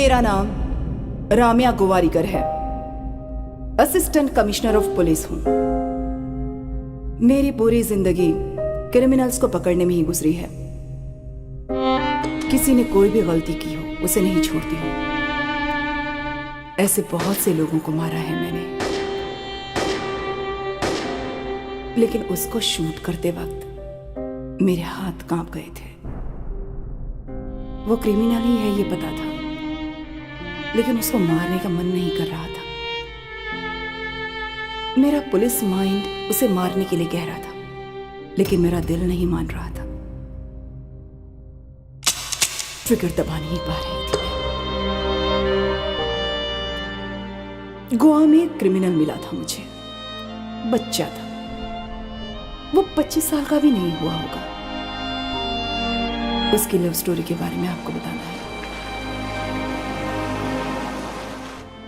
मेरा नाम राम्या गोवारीकर है। असिस्टेंट कमिश्नर ऑफ पुलिस हूं। मेरी पूरी जिंदगी क्रिमिनल्स को पकड़ने में ही गुजरी है। किसी ने कोई भी गलती की हो उसे नहीं छोड़ती हूं। ऐसे बहुत से लोगों को मारा है मैंने, लेकिन उसको शूट करते वक्त मेरे हाथ कांप गए थे। वो क्रिमिनल ही है ये पता था, लेकिन उसको मारने का मन नहीं कर रहा था। मेरा पुलिस माइंड उसे मारने के लिए कह रहा था, लेकिन मेरा दिल नहीं मान रहा था। ट्रिगर दबा नहीं पा रही थी मैं। गोवा में एक क्रिमिनल मिला था मुझे, बच्चा था। वो 25 साल का भी नहीं हुआ होगा। उसकी लव स्टोरी के बारे में आपको बताना है।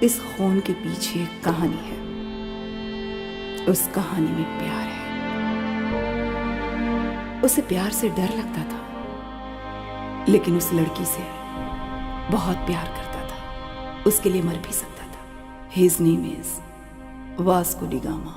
इस खून के पीछे एक कहानी है। उस कहानी में प्यार है। उसे प्यार से डर लगता था, लेकिन उस लड़की से बहुत प्यार करता था। उसके लिए मर भी सकता था। His name is वास्को डी गामा।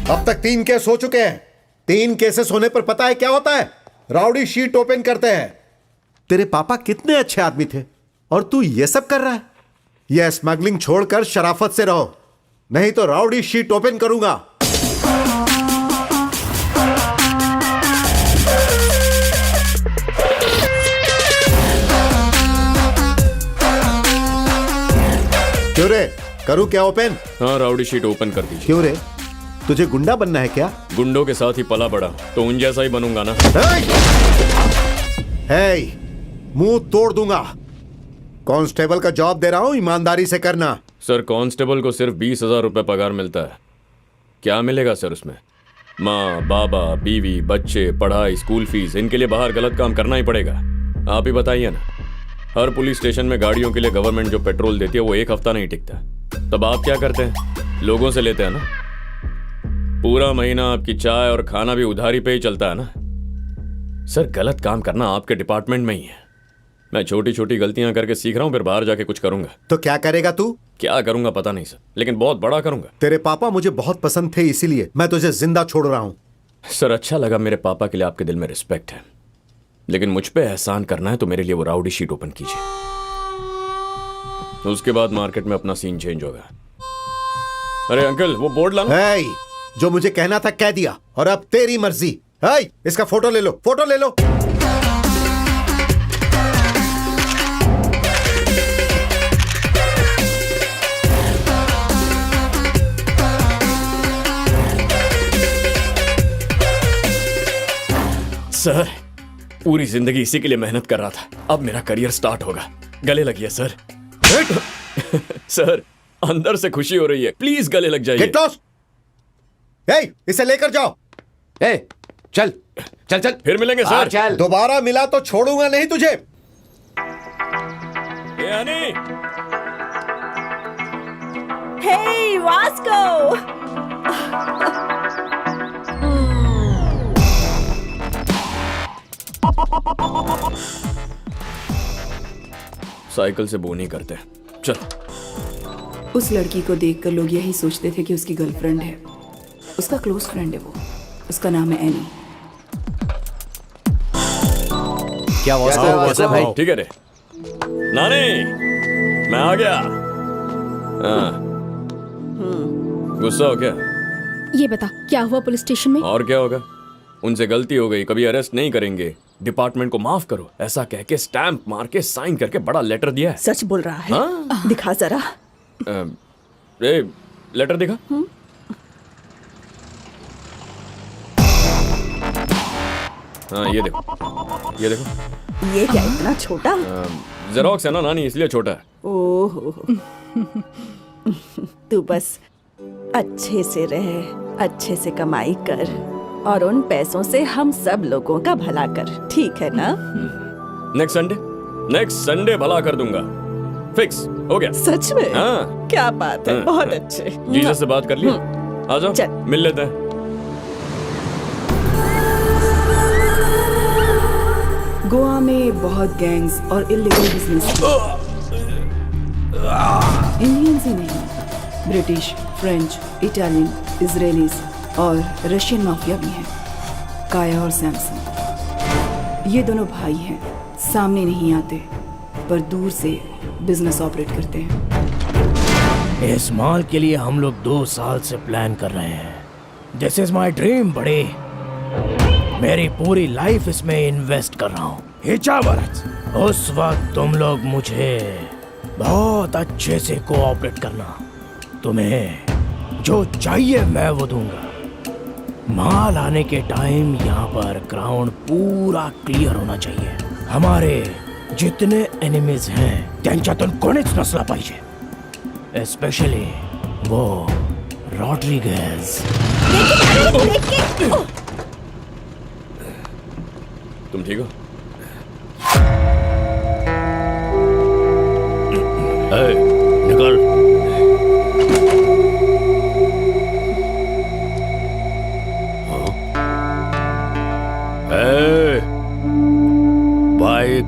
अब तक 3 केस हो चुके हैं। 3 केसेस होने पर पता है क्या होता है? राउडी शीट ओपन करते हैं। तेरे पापा कितने अच्छे आदमी थे और तू ये सब कर रहा है। यह स्मगलिंग छोड़कर शराफत से रहो, नहीं तो राउडी शीट ओपन करूंगा। क्यों रे, करूं क्या ओपन? हाँ, राउडी शीट ओपन कर दीजिए। क्यों रे, तुझे गुंडा बनना है क्या? गुंडों के साथ ही पला बड़ा, तो उन जैसा ही बनूंगा ना। मुंह तोड़ दूंगा। कांस्टेबल का जॉब दे रहा हूं, ईमानदारी से करना। सर, कांस्टेबल को सिर्फ 20,000 रुपए पगार मिलता है। क्या मिलेगा सर उसमें? माँ, बाबा, बीवी, बच्चे, पढ़ाई, स्कूल फीस, इनके लिए बाहर गलत काम करना ही पड़ेगा। आप ही बताइए ना। हर पुलिस स्टेशन में गाड़ियों के लिए गवर्नमेंट जो पेट्रोल देती है वो 1 हफ्ता नहीं टिकता। तब आप क्या करते हैं? लोगों से लेते हैं ना। पूरा महीना आपकी चाय और खाना भी उधारी पे ही चलता है ना। सर, गलत काम करना आपके डिपार्टमेंट में ही है। मैं छोटी छोटी गलतियां करके सीख रहा हूं, फिर बाहर जाके कुछ करूंगा। तो क्या करेगा तू? क्या करूंगा पता नहीं सर, लेकिन बहुत बड़ा करूंगा। तेरे पापा मुझे बहुत पसंद थे, इसीलिए मैं तुझे जिंदा छोड़ रहा हूं। सर, अच्छा लगा, मेरे पापा के लिए आपके दिल में रिस्पेक्ट है, लेकिन मुझ पे एहसान करना है तो मेरे लिए वो राउडी शीट ओपन कीजिए। उसके बाद मार्केट में अपना सीन चेंज होगा। अरे अंकल, वो बोर्ड लाना। जो मुझे कहना था कह दिया, और अब तेरी मर्जी। इसका फोटो ले लो, फोटो ले लो। सर, पूरी जिंदगी इसी के लिए मेहनत कर रहा था। अब मेरा करियर स्टार्ट होगा। गले लगिए सर। सर, अंदर से खुशी हो रही है, प्लीज गले लग जाइए। इसे लेकर जाओ। चल चल चल, फिर मिलेंगे सर। चल। दोबारा मिला तो छोड़ूंगा नहीं तुझे। यानी हे वास्को। साइकिल से बोनी करते। चल। उस लड़की को देखकर लोग यही सोचते थे कि उसकी गर्लफ्रेंड है। उसका क्लोज फ्रेंड है वो। उसका नाम है एनी। क्या वास्को भाई? ठीक है रे नानी, मैं आ गया। गुस्सा हो क्या? ये बता, क्या हुआ पुलिस स्टेशन में? और क्या होगा, उनसे गलती हो गई, कभी अरेस्ट नहीं करेंगे, डिपार्टमेंट को माफ करो, ऐसा कह के स्टैंप मार के साइन करके बड़ा लेटर दिया है। सच बोल रहा है? हाँ? दिखा जरा। लेटर दिखा। हाँ, ये देखो, ये देखो। ये क्या इतना छोटा? जेरोक्स है ना नानी, इसलिए छोटा है। ओहो। तू बस अच्छे से रह, अच्छे से कमाई कर और उन पैसों से हम सब लोगों का भला कर, ठीक है ना? नेक्स्ट संडे भला कर दूंगा, फिक्स हो गया। सच में? हाँ। क्या बात है, बहुत अच्छे। जीसस से बात कर लिया, आ जाओ चल। मिल लेते हैं। गोवा में बहुत गैंग्स और इलीगल बिजनेस, इंडियंस ही नहीं, ब्रिटिश, फ्रेंच, इटालियन, इजरायलीज और रशियन माफिया भी हैं। काया और सैमसन, ये दोनों भाई हैं, सामने नहीं आते पर दूर से बिजनेस ऑपरेट करते हैं। इस मॉल के लिए हम लोग 2 साल से प्लान कर रहे हैं। दिस इज माई ड्रीम बड़े, मेरी पूरी लाइफ इसमें इन्वेस्ट कर रहा हूँ। हिचावत उस वक्त तुम लोग मुझे बहुत अच्छे से कोऑपरेट करना, तुम्हें जो चाहिए मैं वो दूंगा। माल आने के टाइम यहाँ पर ग्राउंड पूरा क्लियर होना चाहिए। हमारे जितने एनिमीज हैं त्यांच्यातून कोणीच नसला पाहिजे, स्पेशली वो रॉड्रिगेज। तुम ठीक हो? निकल। बाइक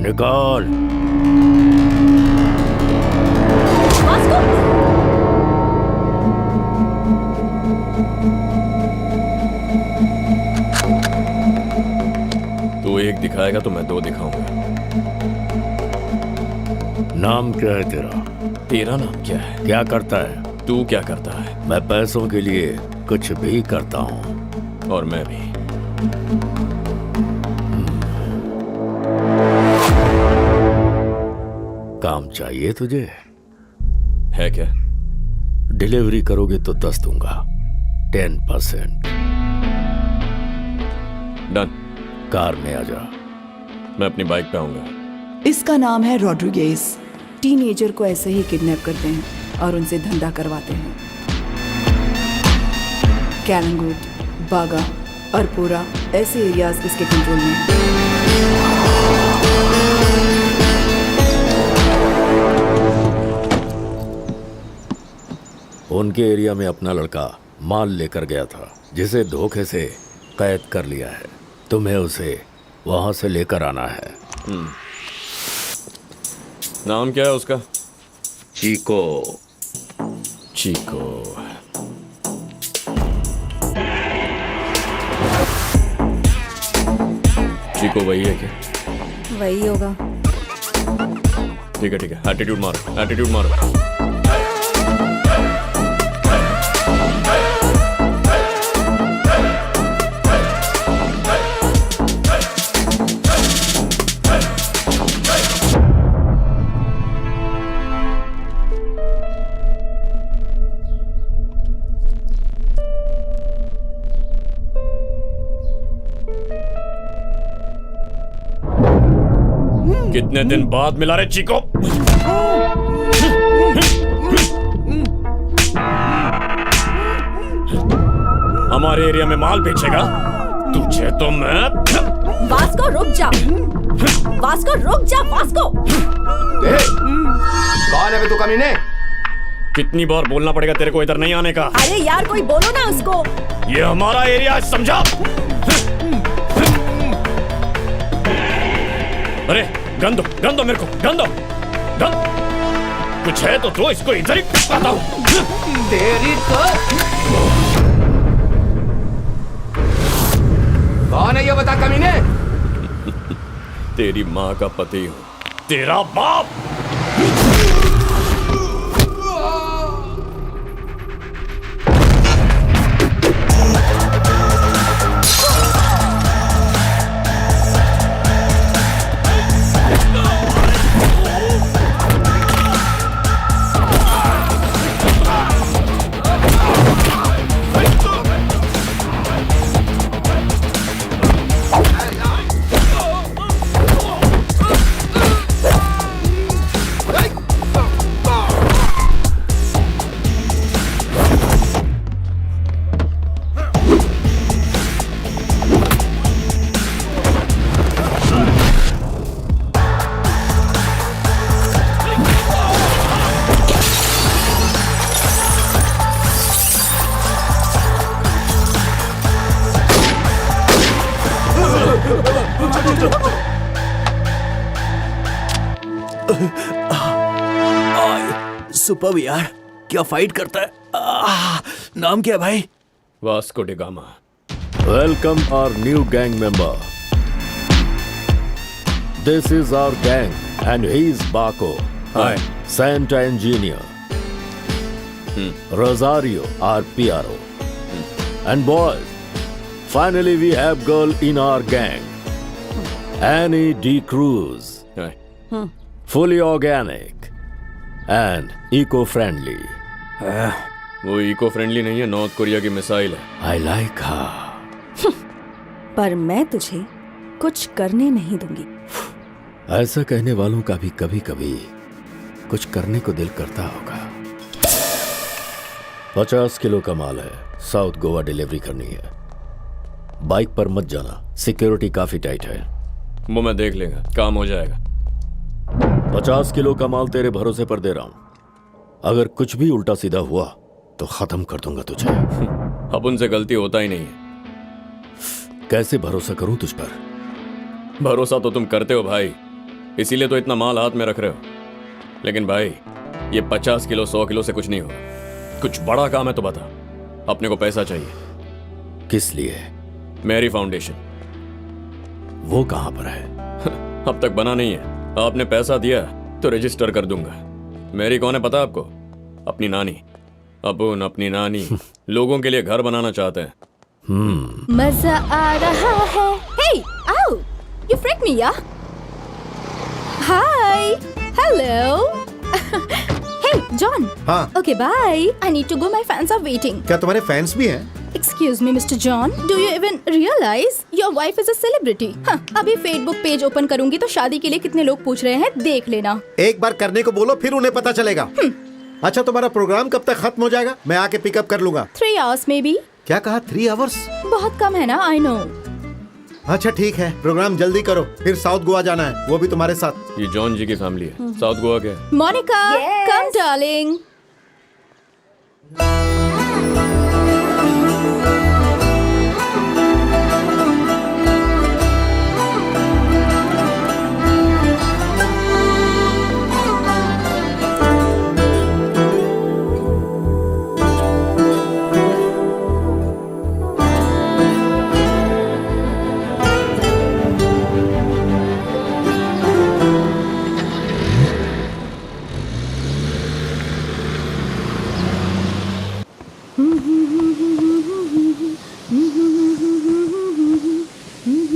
निकाल। तू एक दिखाएगा तो मैं 2 दिखाऊंगा। नाम क्या है तेरा? तेरा नाम क्या है? क्या करता है? तू क्या करता है? मैं पैसों के लिए कुछ भी करता हूँ। और मैं भी। काम चाहिए तुझे? है क्या? डिलीवरी करोगे तो 10 दूंगा, 10%। डन। कार में आ जा। मैं अपनी बाइक पे आऊंगा। इसका नाम है रॉड्रिगेज। टीनेजर को ऐसे ही किडनैप करते हैं और उनसे धंधा करवाते हैं। कैलंगुट, बागा, अरपोरा ऐसे एरियाज इसके कंट्रोल में हैं। उनके एरिया में अपना लड़का माल लेकर गया था, जिसे धोखे से कैद कर लिया है। तुम्हें उसे वहां से लेकर आना है। नाम क्या है उसका? चीको। चीको। चीको वही है क्या? वही होगा। ठीक है, एटीट्यूड मारो, एटीट्यूड मारो। कितने दिन बाद मिला रे चीको? हमारे एरिया में माल बेचेगा? तुझे तो मैं। वास्को रुक जा, वास्को रुक जा, वास्को। कौन है तू कमीने? कितनी बार बोलना पड़ेगा तेरे को इधर नहीं आने का? अरे यार कोई बोलो ना उसको। ये हमारा एरिया है, समझा? अरे गन दो मेरे को, गन दो। कुछ है तो दो, इसको इधर ही पकाता हूँ। तेरी तो कौन है ये बता कमीने? तेरी माँ का पति हूँ, तेरा बाप। सुपर यार, क्या फाइट करता है। नाम क्या है भाई? वास्को डी गामा। Welcome our new gang member. This is our gang and he is बाको। Hi. Santa engineer. Rosario, our PRO. And boys, finally we have girl in our gang. Annie D. Cruz. Fully organic and eco-friendly. वो eco-friendly नहीं है, north Korea की missile है। I like her. पर मैं तुझे कुछ करने नहीं दूंगी। ऐसा कहने वालों का भी कभी कभी कुछ करने को दिल करता होगा। 50 किलो का माल है, साउथ गोवा डिलीवरी करनी है। बाइक पर मत जाना, सिक्योरिटी काफी टाइट है। वो मैं देख लेगा, काम हो जाएगा। 50 किलो का माल तेरे भरोसे पर दे रहा हूं। अगर कुछ भी उल्टा सीधा हुआ तो खत्म कर दूंगा तुझे। अब उनसे गलती होता ही नहीं है। कैसे भरोसा करूं तुझ पर? भरोसा तो तुम करते हो भाई, इसीलिए तो इतना माल हाथ में रख रहे हो। लेकिन भाई, ये 50 किलो 100 किलो से कुछ नहीं होगा। कुछ बड़ा काम है तो बता। अपने को पैसा चाहिए। किस लिए? मेरी फाउंडेशन। वो कहां पर है? अब तक बना नहीं है। आपने पैसा दिया तो रजिस्टर कर दूंगा। मेरी कौन है पता आपको? अपनी नानी। अपुन अपनी नानी लोगों के लिए घर बनाना चाहते हैं। मजा आ रहा है। Hey, ow! You freaked me, yeah? Hi. Hello. Hey, John. हाँ। Okay, bye. I need to go. My fans are waiting. क्या तुम्हारे फैंस भी हैं? Excuse me, Mr. John. Do you even realize your wife is a celebrity? हाँ, अभी Facebook page open करूंगी तो शादी के लिए कितने लोग पूछ रहे हैं, देख लेना। एक बार करने को बोलो, फिर उन्हें पता चलेगा। अच्छा, तुम्हारा प्रोग्राम कब तक खत्म हो जाएगा? मैं आके पिकअप कर लूंगा। 3 hours maybe. क्या कहा? 3 आवर्स? बहुत कम है ना? I know. अच्छा ठीक है, प्रोग्राम जल्दी करो, फिर साउथ गोवा जाना है, वो भी तुम्हारे साथ। ये जॉन जी की फैमिली है। साउथ गोवा क्या है? Monica, come darling.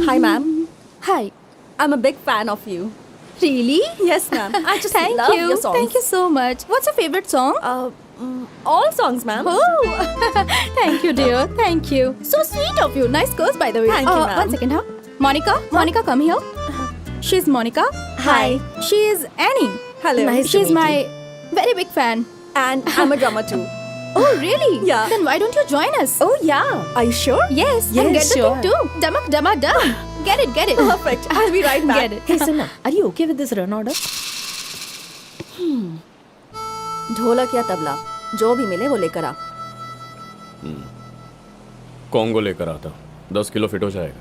Hi, ma'am. Hi. I'm a big fan of you. Really? Yes, ma'am. I just Thank love you. your songs. Thank you so much. What's your favorite song? All songs, ma'am. Oh, thank you, dear. Thank you. So sweet of you. Nice girls, by the way. Thank you, ma'am. One second, huh? Monica, Monica, come here. She's Monica. Hi. She is Annie. Hello. Nice to She's meet my you. very big fan. And I'm a drummer too. Oh, really? Yeah. Then why don't you join us? Oh, yeah. Are you sure? Yes. Yes, and get the sure. thing too. Damak, damak, dum. Get it, get it. Perfect. I'll be right back. Get it. Hey, Sinha, are you okay with this run order? ढोलक या तबला, जो भी मिले वो लेकर आ। Congo लेकर आता हूँ। 10 किलो फिट हो जाएगा।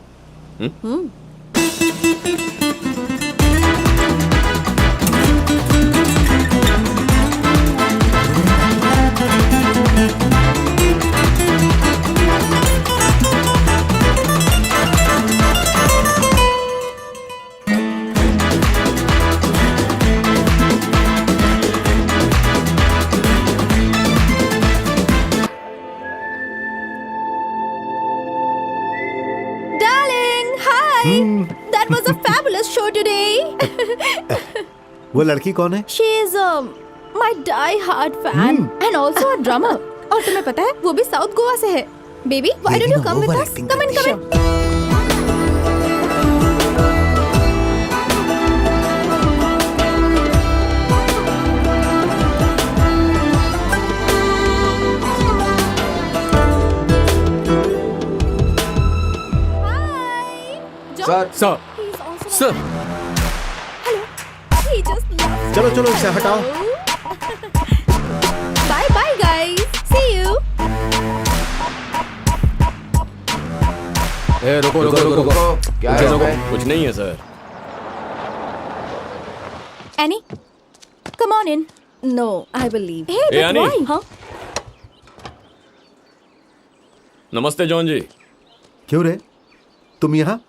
Darling, hi. That was a fabulous show today. वो लड़की कौन है? She is my die-hard fan and also a drummer. और तुम्हें पता है वो भी साउथ गोवा से है. Baby, why don't you come with us? Come in, come in. Sir sir, He's also sir, Hello. He just loves चलो चलो इसे हटाओ। Bye bye guys. See you. ए, रुको रुको रुको रुको क्या है इसमें? कुछ नहीं है sir. Annie, come on in. No, I believe. Hey, Hey, but Annie. why? हाँ, नमस्ते जॉन जी। क्यों रे, तुम यहाँ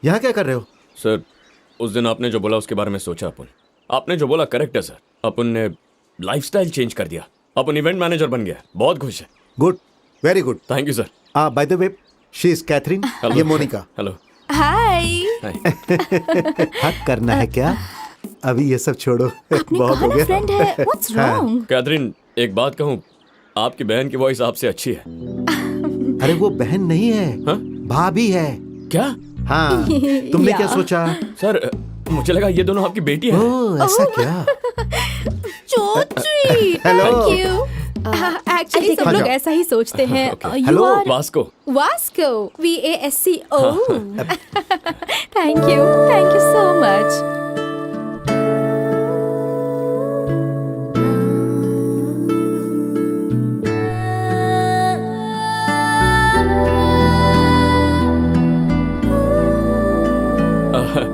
यहाँ क्या कर रहे हो? सर, उस दिन आपने जो बोला उसके बारे में सोचा अपन। आपने जो बोला करेक्ट है सर। अपन ने लाइफस्टाइल चेंज कर दिया। अपन इवेंट मैनेजर बन गया। बहुत खुश है। Good, very good. Thank you sir. By the way, she is Catherine, ये मोनिका। हेलो। Hi. हक करना है क्या? अभी ये सब छोड़ो, आपने बहुत कहा हो ना गया। फ्रेंड है. What's wrong? कैथरीन, एक बात कहूँ, आपकी बहन की वॉइस आपसे अच्छी है। अरे वो बहन नहीं है, हाँ? भाभी है। क्या? हाँ, तुमने क्या या। सोचा? सर, मुझे लगा ये दोनों आपकी बेटी है। ओह, ऐसा क्या? So sweet. Hello. Thank you. Actually, सब हाँ लोग जाओ। ऐसा ही सोचते हैं. You Hello. are Vasco. Vasco. VASCO. Thank you. Thank you so much.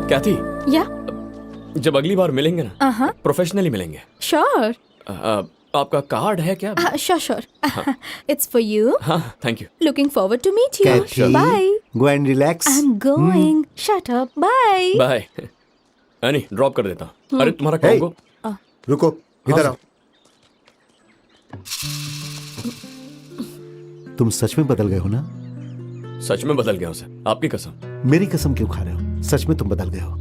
Cathy, Yeah. जब अगली बार मिलेंगे ना, Uh-huh. प्रोफेशनली मिलेंगे। Sure. आपका कार्ड है क्या? Sure. It's for you. हाँ, thank you. Looking forward to meet you. Cathy, Bye. go and relax. I'm going. Shut up. Bye. Bye. Annie, drop कर देता हूँ। अरे तुम्हारा Hey. कॉम्बो। रुको, इधर आओ। तुम सच में बदल गए हो ना? सच में बदल गया हूँ सर, आपकी कसम। मेरी कसम क्यों खा रहे हो? सच में तुम बदल गए हो।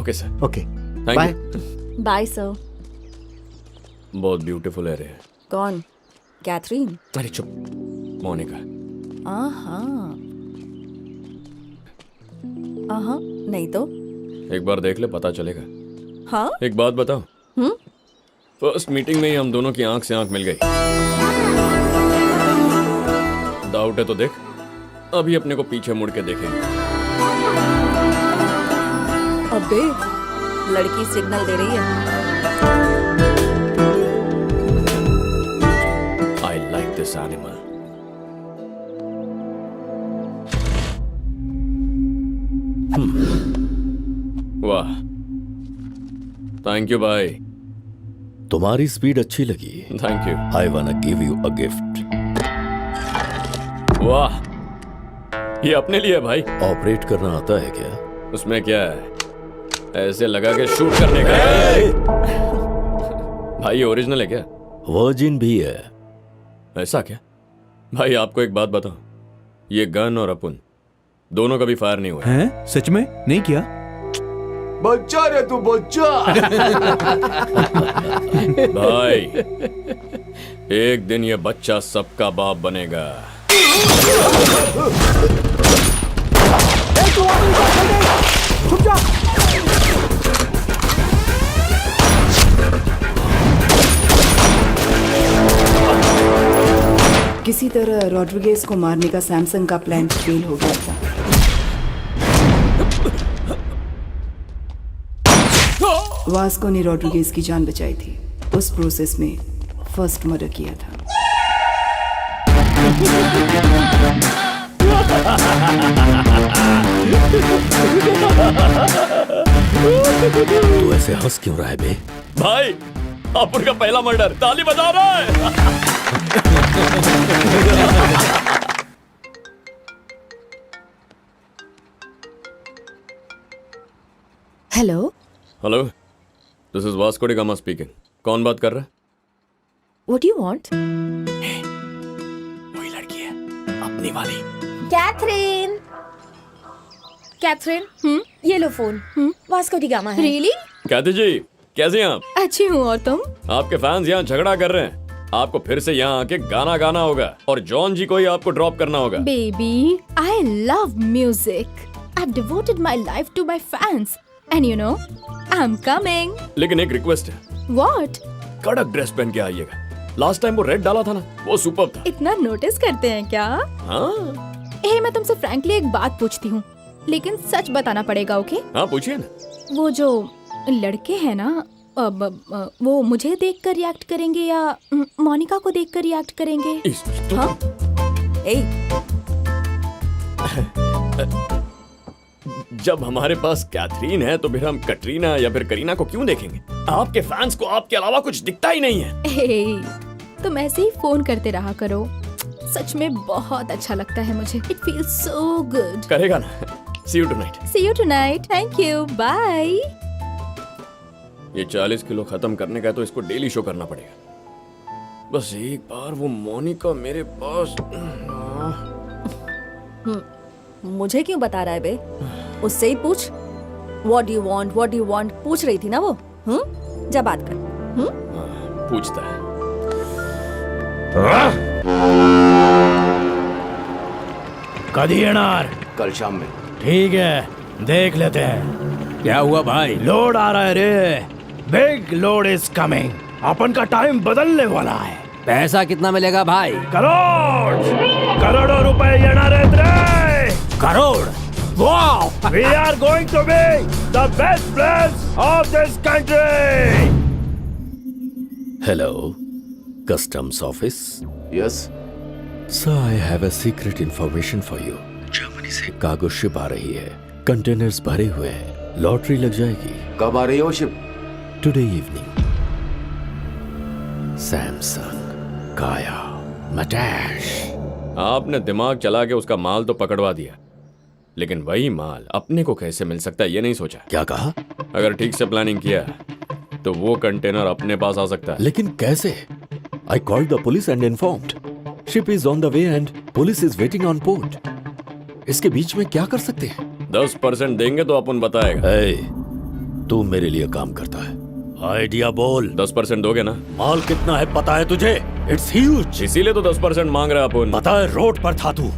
Okay sir. Okay, thank bye. You. Bye sir. बहुत ब्यूटीफुल है रे। कौन? कैथरीन? अरे चुप, मोनिका। नहीं तो? एक बार देख ले, पता चलेगा। हाँ? एक बात बताओ। फर्स्ट मीटिंग में ही हम दोनों की आंख से आंख मिल गई। डाउट है तो देख, अभी अपने को पीछे मुड़ के देखेंगे। अबे, लड़की सिग्नल दे रही है। I like this animal. वाह, थैंक यू भाई। तुम्हारी स्पीड अच्छी लगी। Thank you. आई वाना गिव यू अ गिफ्ट। वाह, ये अपने लिए है भाई। ऑपरेट करना आता है क्या? उसमें क्या है, ऐसे लगा के शूट करने का है। भाई ये ओरिजिनल है क्या? वर्जिन भी है। ऐसा क्या? भाई आपको एक बात बताऊं, ये गन और अपन दोनों कभी फायर नहीं हुआ। हैं? सच में नहीं किया? बच्चा रे तू बच्चा। भाई एक दिन ये बच्चा सबका बाप बनेगा। किसी तरह रॉड्रिगेज को मारने का सैमसंग का प्लान फेल हो गया था। वास्को ने रॉड्रिगेज की जान बचाई थी। उस प्रोसेस में फर्स्ट मर्डर किया था। तू ऐसे हंस क्यों रहा है बे? भाई अपन का पहला मर्डर, ताली बजा रहा है। Hello. Hello, this is Vasco डी गामा स्पीकिंग। कौन बात कर रहा है? What do you want? वही लड़की है, अपनी वाली। कैथरीन कैथरीन ये लो फोन वास्को डी गामा है। Really? कहते जी, कैसे हैं आप? अच्छी हूँ, और तुम? आपके फैंस यहाँ झगड़ा कर रहे हैं। आपको फिर से यहाँ आके गाना गाना होगा और जॉन जी को ही आपको ड्रॉप करना होगा। Baby, I love music. I've devoted my life to my fans. And you know, I'm coming. लेकिन एक रिक्वेस्ट है, What? कड़क ड्रेस पहन के आइएगा। लास्ट टाइम वो रेड डाला था ना, वो सुपर था। इतना नोटिस करते हैं क्या? हाँ मैं तुमसे फ्रैंकली एक बात पूछती हूँ, लेकिन सच बताना पड़ेगा, ओके? हाँ, पूछिए ना। वो जो लड़के हैं ना, वो मुझे देखकर रिएक्ट करेंगे या मोनिका को देखकर रिएक्ट करेंगे? इस- हाँ? ए, जब हमारे पास कैथरीन है तो फिर हम कटरीना या फिर करीना को क्यों देखेंगे? आपके फैंस को आपके अलावा कुछ दिखता ही नहीं है। हे, तुम ऐसे ही फोन करते रहा करो। सच में बहुत अच्छा लगता है मुझे। It feels so good. करेगा ना? See you tonight. See you tonight. Thank you. Bye. ये 40 किलो खत्म करने का है तो इसको डेली शो करना पड़ेगा। बस एक बार वो मोनिका मेरे पास। मुझे क्यों बता रहा है बे? उससे ही पूछ। What do you want पूछ रही थी ना वो। जा बात कर। पूछता है। कभी येणार? कल शाम में। ठीक है, देख लेते हैं। क्या हुआ भाई? लोड आ रहा है रे। Big load is coming. अपन का टाइम बदलने वाला है। पैसा कितना मिलेगा भाई? करोड़ों रुपए येणार आहेत रे। करोड़? वाह! We are going to be the best place of this country. Hello, customs office. Yes. So I have a secret information for you. Germany से कार्गो शिप आ रही है। कंटेनर्स भरे हुए हैं। लॉटरी लग जाएगी। कब आ रही है वो ship? Today evening. Samsung, Kaya, Matash. आपने दिमाग चला के उसका माल तो पकड़वा दिया, लेकिन वही माल अपने को कैसे मिल सकता है ये नहीं सोचा। क्या कहा? अगर ठीक से प्लानिंग किया तो वो कंटेनर अपने पास आ सकता है। लेकिन कैसे? I called the police and informed. Ship is on the way and police is waiting on port. इसके बीच में क्या कर सकते हैं? 10% देंगे तो अपन बताएगा। Hey, तू मेरे लिए काम करता है। आइडिया बोल। 10% दोगे ना? माल कितना है पता है तुझे? It's huge. इसीलिए तो 10% मांग रहा अपन। पता है रोड पर था तू,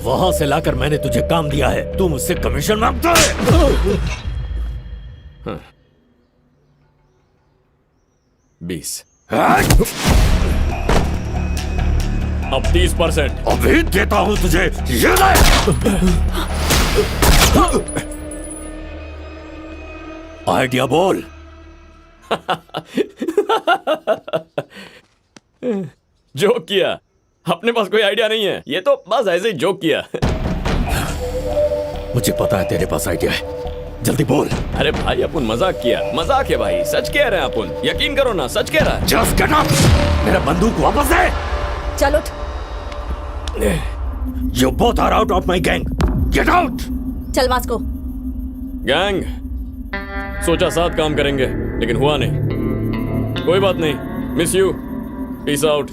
वहां से लाकर मैंने तुझे काम दिया है। तू मुझसे कमीशन मांगता है। 20। अब 30%। अभी देता हूं तुझे। ये ले। आइडिया बोल। जोक किया। अपने पास कोई आइडिया नहीं है, ये तो बस ऐसे ही जोक किया। मुझे पता है तेरे पास आइडिया है, जल्दी बोल। अरे भाई अपन मजाक किया, मजाक है भाई, सच कह रहे हैं अपन, यकीन करो ना, सच कह रहा है। Just get up. मेरा बंदूक वापस दे। चल उठ। You both are out of my gang. Get out. चल वास्को। गैंग, सोचा साथ काम करेंगे लेकिन हुआ नहीं। कोई बात नहीं, मिस यू, पीस आउट।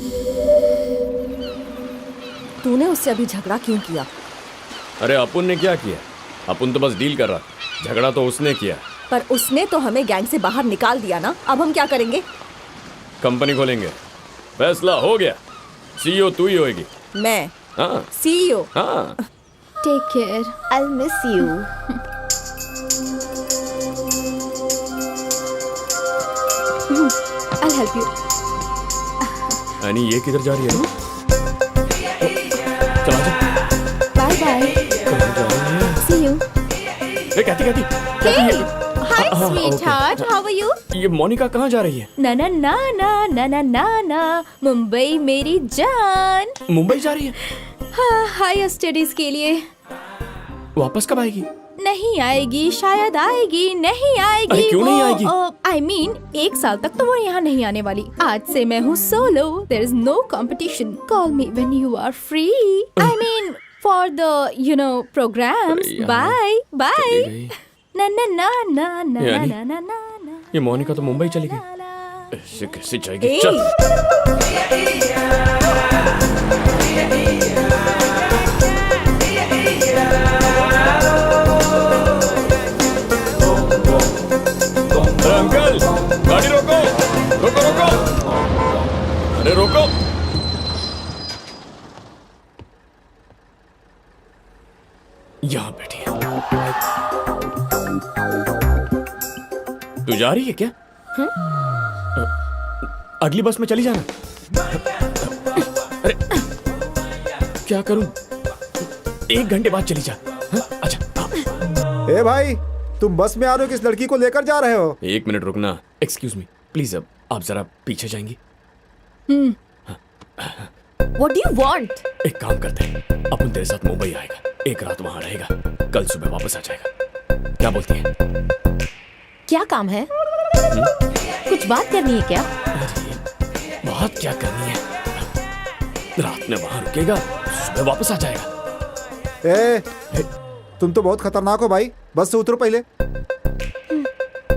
तूने उससे अभी झगड़ा क्यों किया? अरे अपन ने क्या किया? अपन तो बस डील कर रहा, झगड़ा तो उसने किया। पर उसने तो हमें गैंग से बाहर निकाल दिया ना। अब हम क्या करेंगे? कंपनी खोलेंगे। फैसला हो गया, सीईओ तू ही होएगी। मैं? हाँ सीईओ? हाँ। Take care. I'll miss you. I'll help you. यानी ये किधर जा रही है? चला जा। Bye bye. See you. कहती Hey, hi sweetheart. How are you? ये मोनिका कहाँ जा रही है? ना ना ना ना ना ना ना ना मुंबई मेरी जान। मुंबई जा रही है? हाँ, हायर स्टडीज के लिए। वापस कब आएगी? नहीं आएगी, शायद आएगी, नहीं आएगी। अरे क्यों नहीं आएगी? I mean, 1 साल तक तो वो यहाँ नहीं आने वाली। आज से मैं हूँ solo. There is no competition. Call me when you are free. I mean, for the programs. अरे यार, Bye, bye. चली गई। ना ना ना ना ना यानी? ना ना ना ना। ये मोनिका तो मुंबई चली गई। ऐसे कैसे जाएगी? ए, चल। अरे अंकल, गाड़ी रोको, रोको रोको, अरे रोको। यहाँ बैठी है। तू जा रही है क्या? अगली बस में चली जाना। अरे क्या करूं? 1 घंटे बाद चली जा। अच्छा। ए भाई, तुम बस में आ रहे हो, किस लड़की को लेकर जा रहे हो? 1 मिनट रुकना। एक्सक्यूज मी प्लीज, अब आप जरा पीछे जाएंगी? What do you want? एक काम करते हैं, अपन तेरे साथ मुंबई आएगा, 1 रात वहां रहेगा, कल सुबह वापस आ जाएगा। क्या बोलती है? क्या काम है? कुछ बात करनी है क्या? बात क्या करनी है? रात में वहां रुकेगा, सुबह वापस आ जाएगा। ए, तुम तो बहुत खतरनाक हो भाई, बस से उतरो पहले।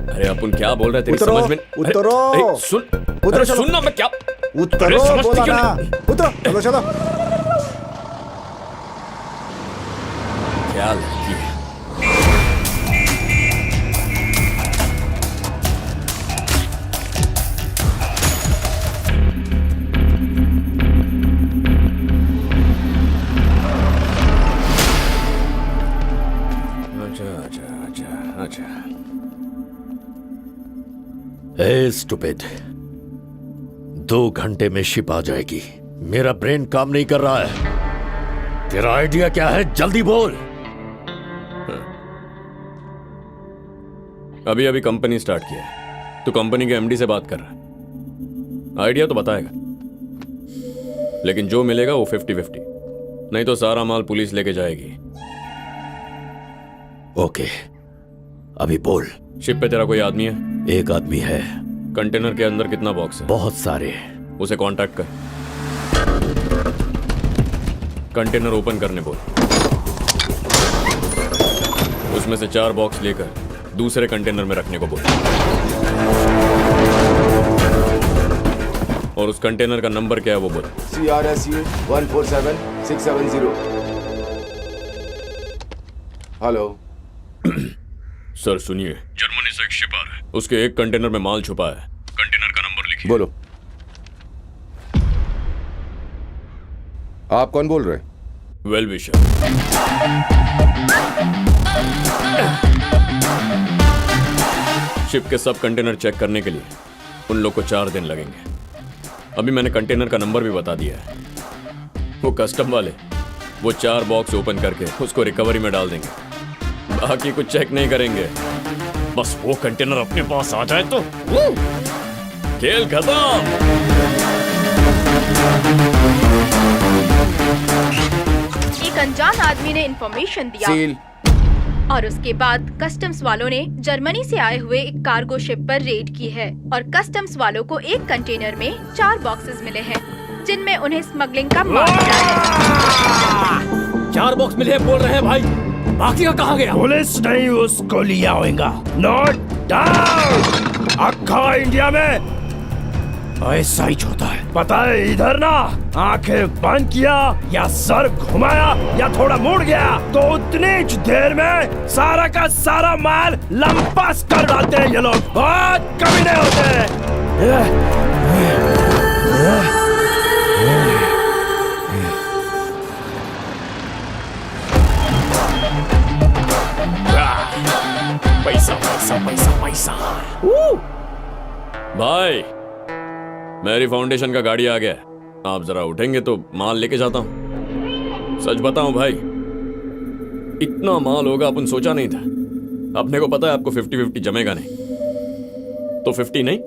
अरे अपन क्या बोल रहे थे उतरो, समझ में? उतरो। अरे, सुन, उतरो, अरे चलो। सुन ना, मैं क्या उतरो अरे, समझती बोला क्यों ना। नहीं? उतरो, चलो चलो। क्या लड़की है? अच्छा। ए स्टूपिड, 2 घंटे में शिप आ जाएगी। मेरा ब्रेन काम नहीं कर रहा है। तेरा आइडिया क्या है? जल्दी बोल। अभी कंपनी स्टार्ट किया है, तो कंपनी के एमडी से बात कर रहा है। आइडिया तो बताएगा, लेकिन जो मिलेगा वो 50-50, नहीं तो सारा माल पुलिस लेके जाएगी। ओके, अभी बोल। शिप पे तेरा कोई आदमी है? एक आदमी है। कंटेनर के अंदर कितना बॉक्स है? बहुत सारे। उसे कांटेक्ट कर, कंटेनर ओपन करने बोल। उसमें से 4 बॉक्स लेकर दूसरे कंटेनर में रखने को बोल, और उस कंटेनर का नंबर क्या है वो बोल। CRSU 147670। हेलो सर सुनिए, जर्मनी से एक शिप आ रहा है, उसके एक कंटेनर में माल छुपा है। कंटेनर का नंबर लिखिए। बोलो। आप कौन बोल रहे हैं? Well wisher. शिप के सब कंटेनर चेक करने के लिए उन लोग को 4 दिन लगेंगे। अभी मैंने कंटेनर का नंबर भी बता दिया है। वो कस्टम वाले वो 4 बॉक्स ओपन करके उसको रिकवरी में डाल देंगे, बाकी कुछ चेक नहीं करेंगे। बस वो कंटेनर अपने पास आ जाए तो खेल खत्म। एक अनजान आदमी ने इंफॉर्मेशन दिया सील। और उसके बाद कस्टम्स वालों ने जर्मनी से आए हुए एक कार्गो शिप पर रेड की है और कस्टम्स वालों को एक कंटेनर में 4 बॉक्सेस मिले हैं, जिनमें उन्हें स्मगलिंग का माल मिला है। 4 बॉक्स मिले बोल रहे हैं भाई, बाकी का कहाँ गया? पुलिस नहीं उसको लिया होगा। Note down. अक्खा इंडिया में ऐसा ही होता है, पता है? इधर ना आंखें बंद किया या सर घुमाया या थोड़ा मुड़ गया तो उतनी देर में सारा का सारा माल लंपास कर डालते हैं ये लोग। बहुत कमीने होते हैं। पैसा पैसा पैसा पैसा। भाई, मेरी फाउंडेशन का गाड़ी आ गया, आप जरा उठेंगे तो माल लेके जाता हूं। सच बताऊं भाई, इतना माल होगा अपन सोचा नहीं था। अपने को पता है आपको 50-50 जमेगा नहीं, तो 50 नहीं,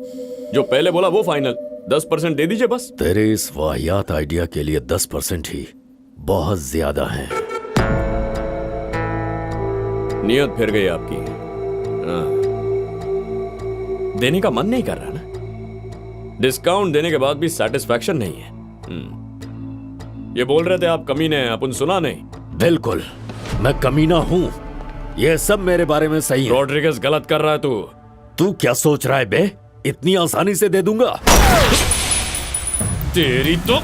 जो पहले बोला वो फाइनल। 10% दे दीजिए बस। तेरे इस वाहियात आइडिया के लिए 10% ही बहुत ज्यादा है। नियत फिर गई आपकी। देने का मन नहीं कर रहा ना, डिस्काउंट देने के बाद भी सेटिस्फैक्शन नहीं है। ये बोल रहे थे आप कमीने हैं, अपन सुना नहीं। बिल्कुल, मैं कमीना हूं, ये सब मेरे बारे में सही है। रॉड्रिगेज गलत कर रहा है तू क्या सोच रहा है बे? इतनी आसानी से दे दूंगा? तेरी तो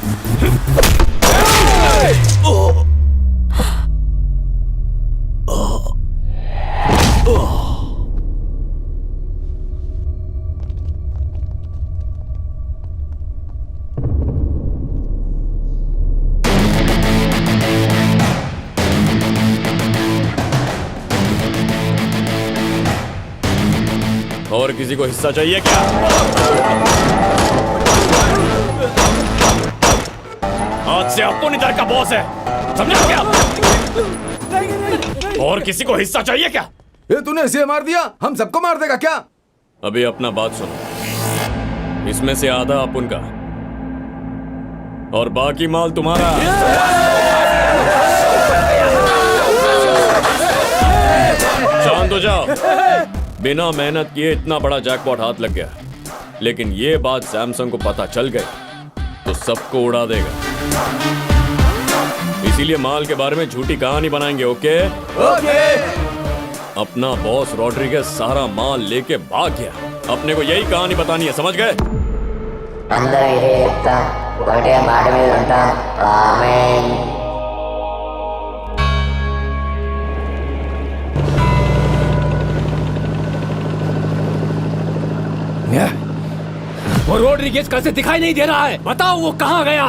और किसी को हिस्सा चाहिए क्या? आज से अपन इधर का बॉस है, समझा क्या? और किसी को हिस्सा चाहिए क्या? ये तूने इसे मार दिया, हम सबको मार देगा क्या? अभी अपना बात सुनो, इसमें से आधा अपन का और बाकी माल तुम्हारा। जान तो जाओ, बिना मेहनत किए इतना बड़ा जैकपॉट हाथ लग गया, लेकिन ये बात सैमसंग को पता चल गई तो सबको उड़ा देगा। इसीलिए माल के बारे में झूठी कहानी बनाएंगे। Okay okay. अपना बॉस रॉड्रिगेज सारा माल लेके भाग गया, अपने को यही कहानी बतानी है, समझ गए? అందరూ ఇదే చెప్తాం, ఒకటే మాట మీద ఉంటాం. ఆమేన్. वो रोड्रिगेज कल से दिखाई नहीं दे रहा है, बताओ वो कहाँ गया?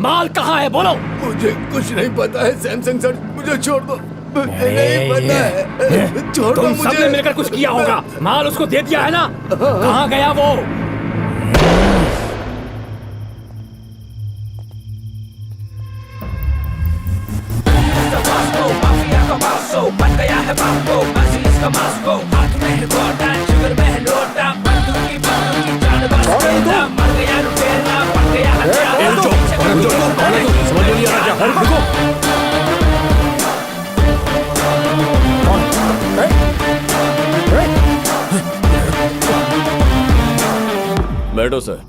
माल कहाँ है, बोलो। मुझे कुछ नहीं पता है सैमसंग सर, मुझे छोड़ दो, मुझे नहीं पता है, छोड़ दो तुम मुझे। सबने मिलकर कुछ किया होगा, माल उसको दे दिया है ना? कहाँ गया वो? बैठो सर,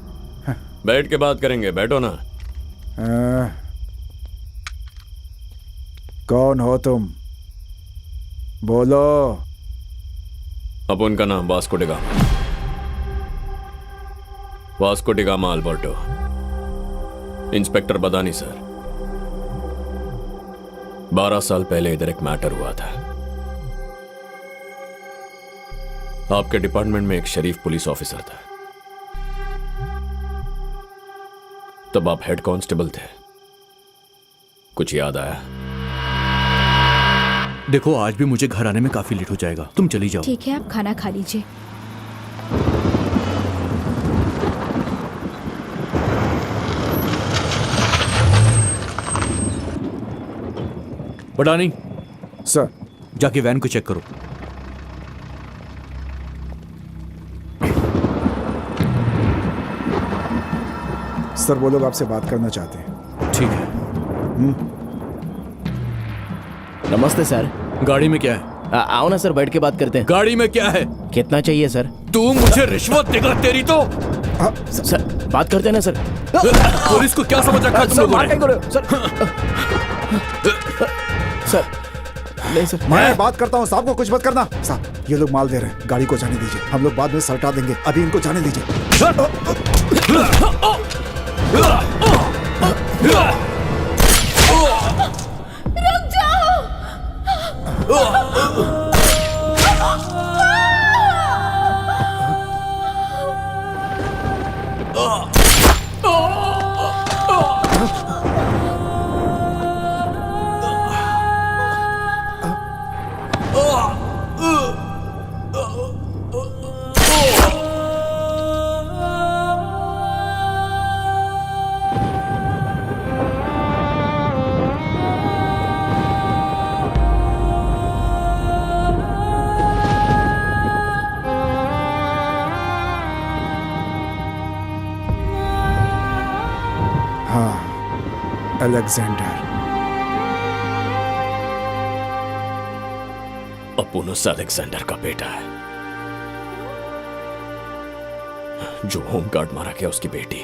बैठ के बात करेंगे, बैठो ना। कौन हो तुम? बोलो। अपन का नाम वास्को डी गामा, वास्को डी गामा अल्बर्टो, इंस्पेक्टर बदानी सर। 12 साल पहले इधर एक मैटर हुआ था। आपके डिपार्टमेंट में एक शरीफ पुलिस ऑफिसर था, तब आप हेड कांस्टेबल थे। कुछ याद आया? देखो, आज भी मुझे घर आने में काफी लेट हो जाएगा, तुम चली जाओ। ठीक है, आप खाना खा लीजिए। बडानी सर। जाके वैन को चेक करो। सर वो लोग आपसे बात करना चाहते हैं। ठीक है। नमस्ते सर। गाड़ी में क्या है? आओ ना सर, बैठ के बात करते हैं। गाड़ी में क्या है? कितना चाहिए सर? तू मुझे रिश्वत देगा तेरी तो। सर बात करते हैं ना सर। पुलिस को क्या समझ रखा तुम लोगों ने? सर नहीं सर, मैं बात करता हूँ, साहब को कुछ मत करना। साहब ये लोग माल दे रहे हैं, गाड़ी को जाने दीजिए, हम लोग बाद में सलटा देंगे, अभी इनको जाने दीजिए। अलेक्जेंडर। अपुनुस अलेक्जेंडर का बेटा है, जो होमगार्ड मारा गया, उसकी बेटी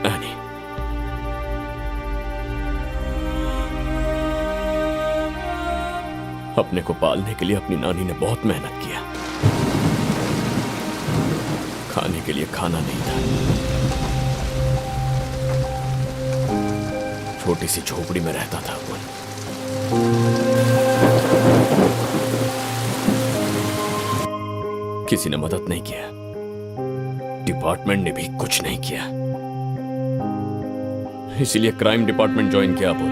एनी। अपने को पालने के लिए अपनी नानी ने बहुत मेहनत किया, खाने के लिए खाना नहीं था, छोटी सी झोपड़ी में रहता था अपन। किसी ने मदद नहीं किया, डिपार्टमेंट ने भी कुछ नहीं किया, इसीलिए क्राइम डिपार्टमेंट ज्वाइन किया अपन।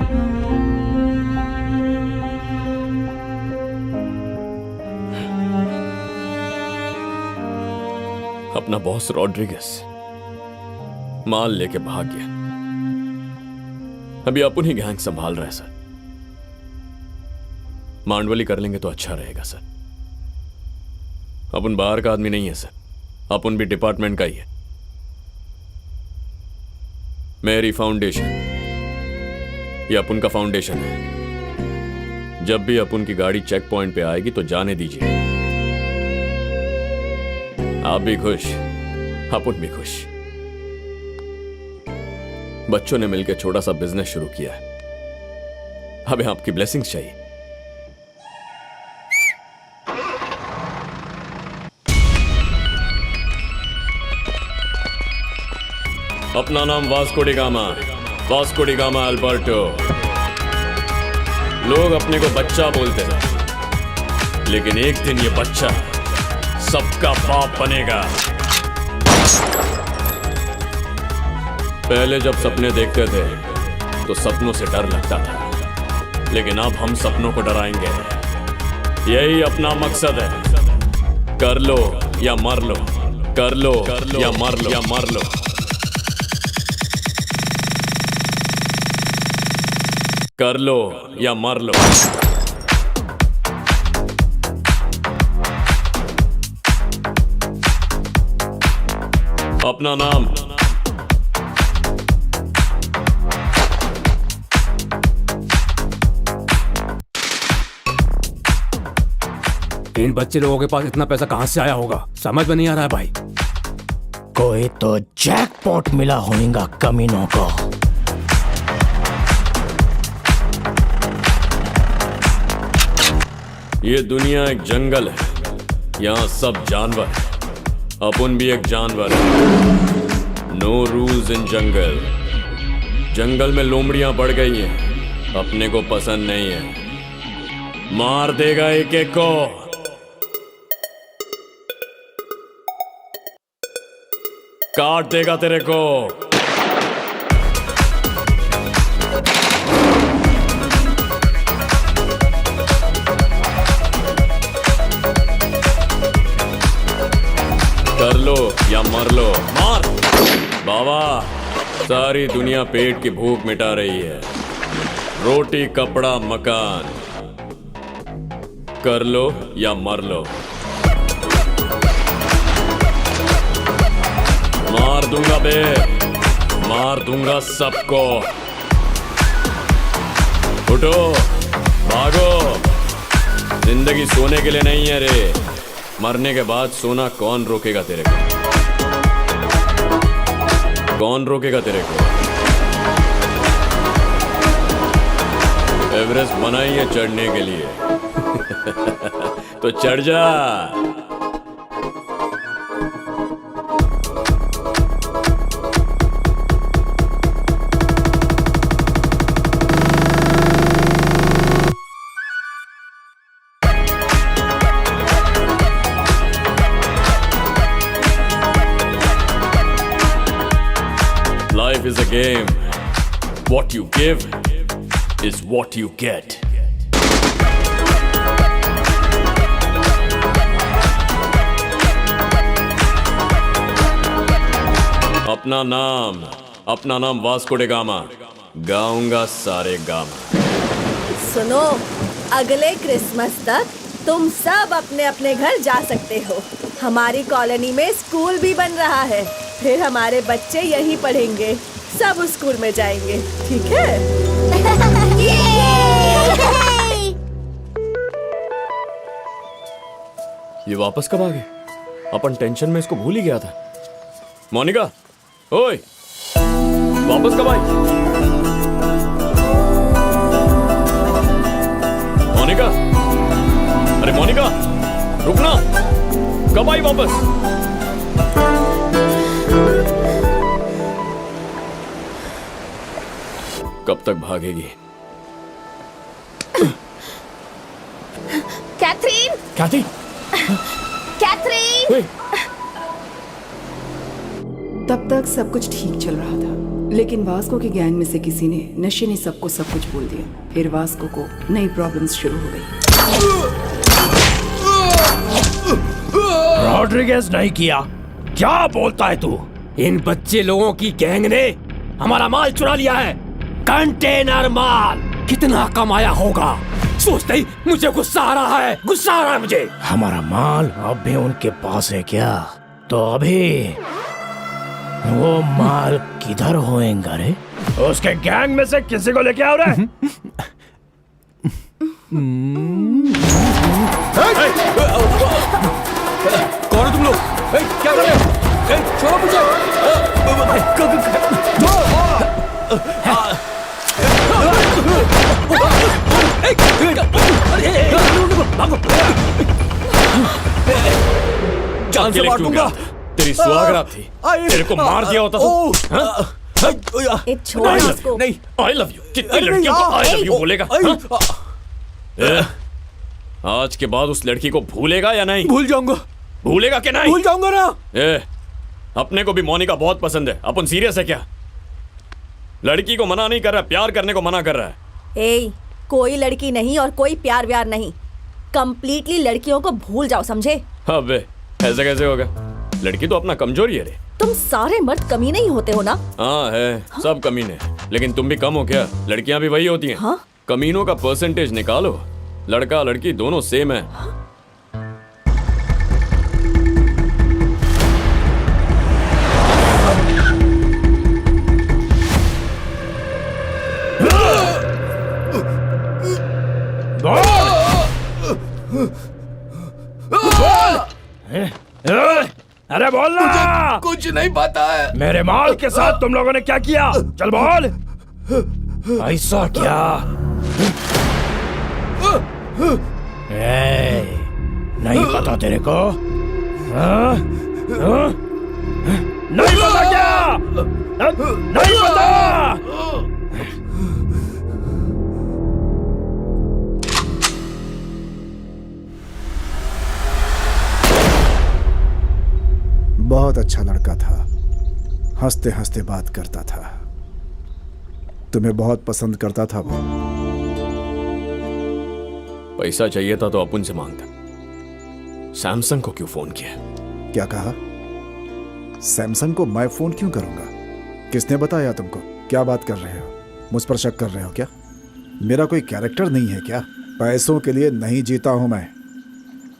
अपना बॉस रॉड्रिगेज माल लेके भाग गया, अभी अपन ही गैंग संभाल रहा है सर। मांडवली कर लेंगे तो अच्छा रहेगा सर। अपन बाहर का आदमी नहीं है सर, अपन भी डिपार्टमेंट का ही है। मेरी फाउंडेशन ये अपन का फाउंडेशन है, जब भी अपुन की गाड़ी चेक पॉइंट पे आएगी तो जाने दीजिए। आप भी खुश, अपुन भी खुश। बच्चों ने मिलकर छोटा सा बिजनेस शुरू किया है, हमें आपकी ब्लेसिंग्स चाहिए। अपना नाम वास्को डी गामा, वास्को डी गामा अल्बर्टो। लोग अपने को बच्चा बोलते हैं, लेकिन एक दिन ये बच्चा सबका बाप बनेगा। पहले जब सपने देखते थे तो सपनों से डर लगता था, लेकिन अब हम सपनों को डराएंगे। यही अपना मकसद है। कर लो या मर लो, कर लो या मर लो, या मर लो। कर लो या मर लो। अपना नाम इन बच्चे लोगों के पास इतना पैसा कहां से आया होगा, समझ में नहीं आ रहा है भाई। कोई तो जैकपॉट मिला होगा कमीनों को। ये दुनिया एक जंगल है, यहाँ सब जानवर है। अपुन भी एक जानवर है। नो रूल्स इन जंगल। जंगल में लोमड़ियां बढ़ गई हैं, अपने को पसंद नहीं है। मार देगा एक एक को। काट देगा तेरे को। कर लो या मर लो। मार बाबा। सारी दुनिया पेट की भूख मिटा रही है, रोटी कपड़ा मकान। कर लो या मर लो। मार दूंगा बे, मार दूंगा सबको। उठो, भागो। जिंदगी सोने के लिए नहीं है रे, मरने के बाद सोना कौन रोकेगा तेरे को? कौन रोकेगा तेरे को? एवरेस्ट बनाई है चढ़ने के लिए तो चढ़ जा। Life is a game. What you give is what you get. अपना नाम वास्को डी गामा। गाऊंगा सारे गामा। सुनो, अगले क्रिसमस तक तुम सब अपने अपने घर जा सकते हो। हमारी कॉलोनी में स्कूल भी बन रहा है, फिर हमारे बच्चे यहीं पढ़ेंगे, सब उस स्कूल में जाएंगे, ठीक है? ये वापस कब आ गए? अपन टेंशन में इसको भूल ही गया था। मोनिका, ओए, वापस कब आई? मोनिका, अरे मोनिका, रुकना, कब आई वापस? कब तक भागेगी? कैथरीन! कैथी! कैथरीन! तब तक सब कुछ ठीक चल रहा था, लेकिन वास्को की गैंग में से किसी ने नशे ने सबको सब कुछ बोल दिया। फिर वास्को को नई प्रॉब्लम्स शुरू हो गई। रॉड्रिगेज नहीं किया, क्या बोलता है तू? इन बच्चे लोगों की गैंग ने हमारा माल चुरा लिया है, कंटेनर माल। कितना कमाया होगा सोचते ही मुझे गुस्सा आ रहा है, गुस्सा आ रहा है मुझे। हमारा माल अब भी उनके पास है क्या? तो अभी वो माल किधर होएगा रे? उसके गैंग में से किसी को लेके आओ रे। कौन हो तुम लोग? क्या कर रहे हो? छोड़ो मुझे। जान से मार दूंगा। तेरी सुहागरात थी, तेरे को मार दिया होता तो। छोड़ इसको। नहीं, I love you। कितनी लड़कियों को I love you बोलेगा? आज के बाद उस लड़की को भूलेगा या नहीं? भूल जाऊंगा। भूलेगा कि नहीं? भूल जाऊंगा ना। अपने को भी मोनिका बहुत पसंद है। अपन सीरियस है क्या? लड़की को मना नहीं कर रहा, प्यार करने को मना कर रहा है। कोई लड़की नहीं और कोई प्यार व्यार नहीं। कंप्लीटली लड़कियों को भूल जाओ, समझे? अबे ऐसे कैसे होगा? लड़की तो अपना कमजोरी है रे। तुम सारे मर्द कमीने ही होते हो ना? हाँ है, सब कमीने। लेकिन तुम भी कम हो क्या? लड़कियां भी वही होती हैं। हाँ? कमीनों का परसेंटेज निकालो, लड़का लड़की दोनों सेम है। अरे बोल ना। कुछ नहीं पता है। मेरे माल के साथ तुम लोगों ने क्या किया? चल बोल। ऐसा क्या? नहीं पता तेरे को? नहीं पता क्या? नहीं पता? बहुत अच्छा लड़का था, हंसते हंसते बात करता था, तुम्हें बहुत पसंद करता था वो। पैसा चाहिए था तो अपन से मांगता। सैमसंग को क्यों फोन किया? क्या कहा? सैमसंग को मैं फोन क्यों करूंगा? किसने बताया तुमको? क्या बात कर रहे हो? मुझ पर शक कर रहे हो क्या? मेरा कोई कैरेक्टर नहीं है क्या? पैसों के लिए नहीं जीता हूं मैं।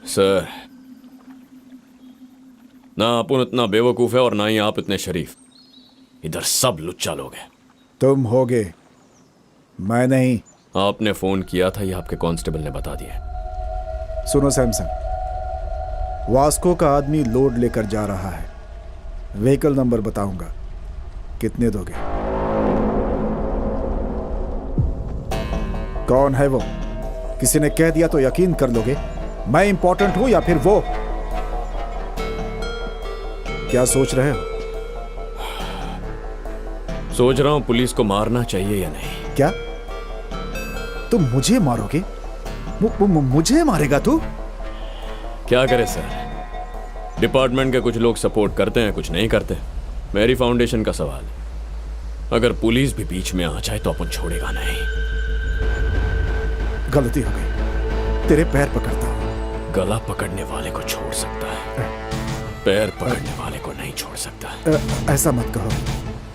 सर, ना अपन इतना बेवकूफ है और ना ही आप इतने शरीफ। इधर सब लुच्चा लोग हैं। तुम होगे, मैं नहीं। आपने फोन किया था, ये आपके कांस्टेबल ने बता दिया। सुनो सैमसंग, वास्को का आदमी लोड लेकर जा रहा है। व्हीकल नंबर बताऊंगा, कितने दोगे? कौन है वो? किसी ने कह दिया तो यकीन कर लोगे? मैं इंपॉर्टेंट हूं या फिर वो? क्या सोच रहे हो? सोच रहा हूं पुलिस को मारना चाहिए या नहीं। क्या तुम मुझे मारोगे? मुझे मारेगा तू? क्या करे सर, डिपार्टमेंट के कुछ लोग सपोर्ट करते हैं, कुछ नहीं करते। मेरी फाउंडेशन का सवाल, अगर पुलिस भी बीच में आ जाए तो अपन छोड़ेगा नहीं। गलती हो गई, तेरे पैर पकड़ता हूं। गला पकड़ने वाले को छोड़ सकता है, पैर पकड़ने वाले को नहीं छोड़ सकता। ऐसा मत कहो,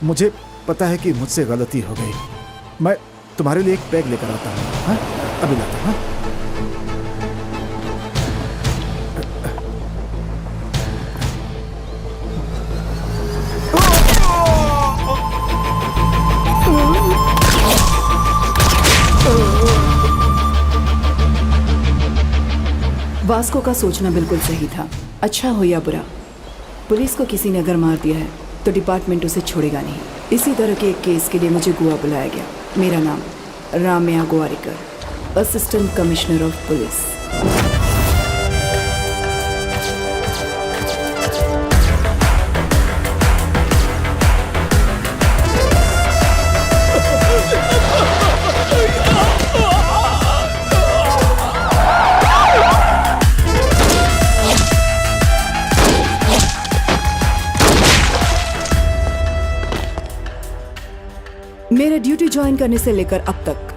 मुझे पता है कि मुझसे गलती हो गई। मैं तुम्हारे लिए एक पैग लेकर आता हूँ। हाँ? अभी लाता हूँ। वास्को का सोचना बिल्कुल सही था। अच्छा हो या बुरा, पुलिस को किसी ने अगर मार दिया है तो डिपार्टमेंट उसे छोड़ेगा नहीं। इसी तरह के एक केस के लिए मुझे गोवा बुलाया गया। मेरा नाम Ramaiah Gowariker, assistant commissioner of police. मेरे ड्यूटी ज्वाइन करने से लेकर अब तक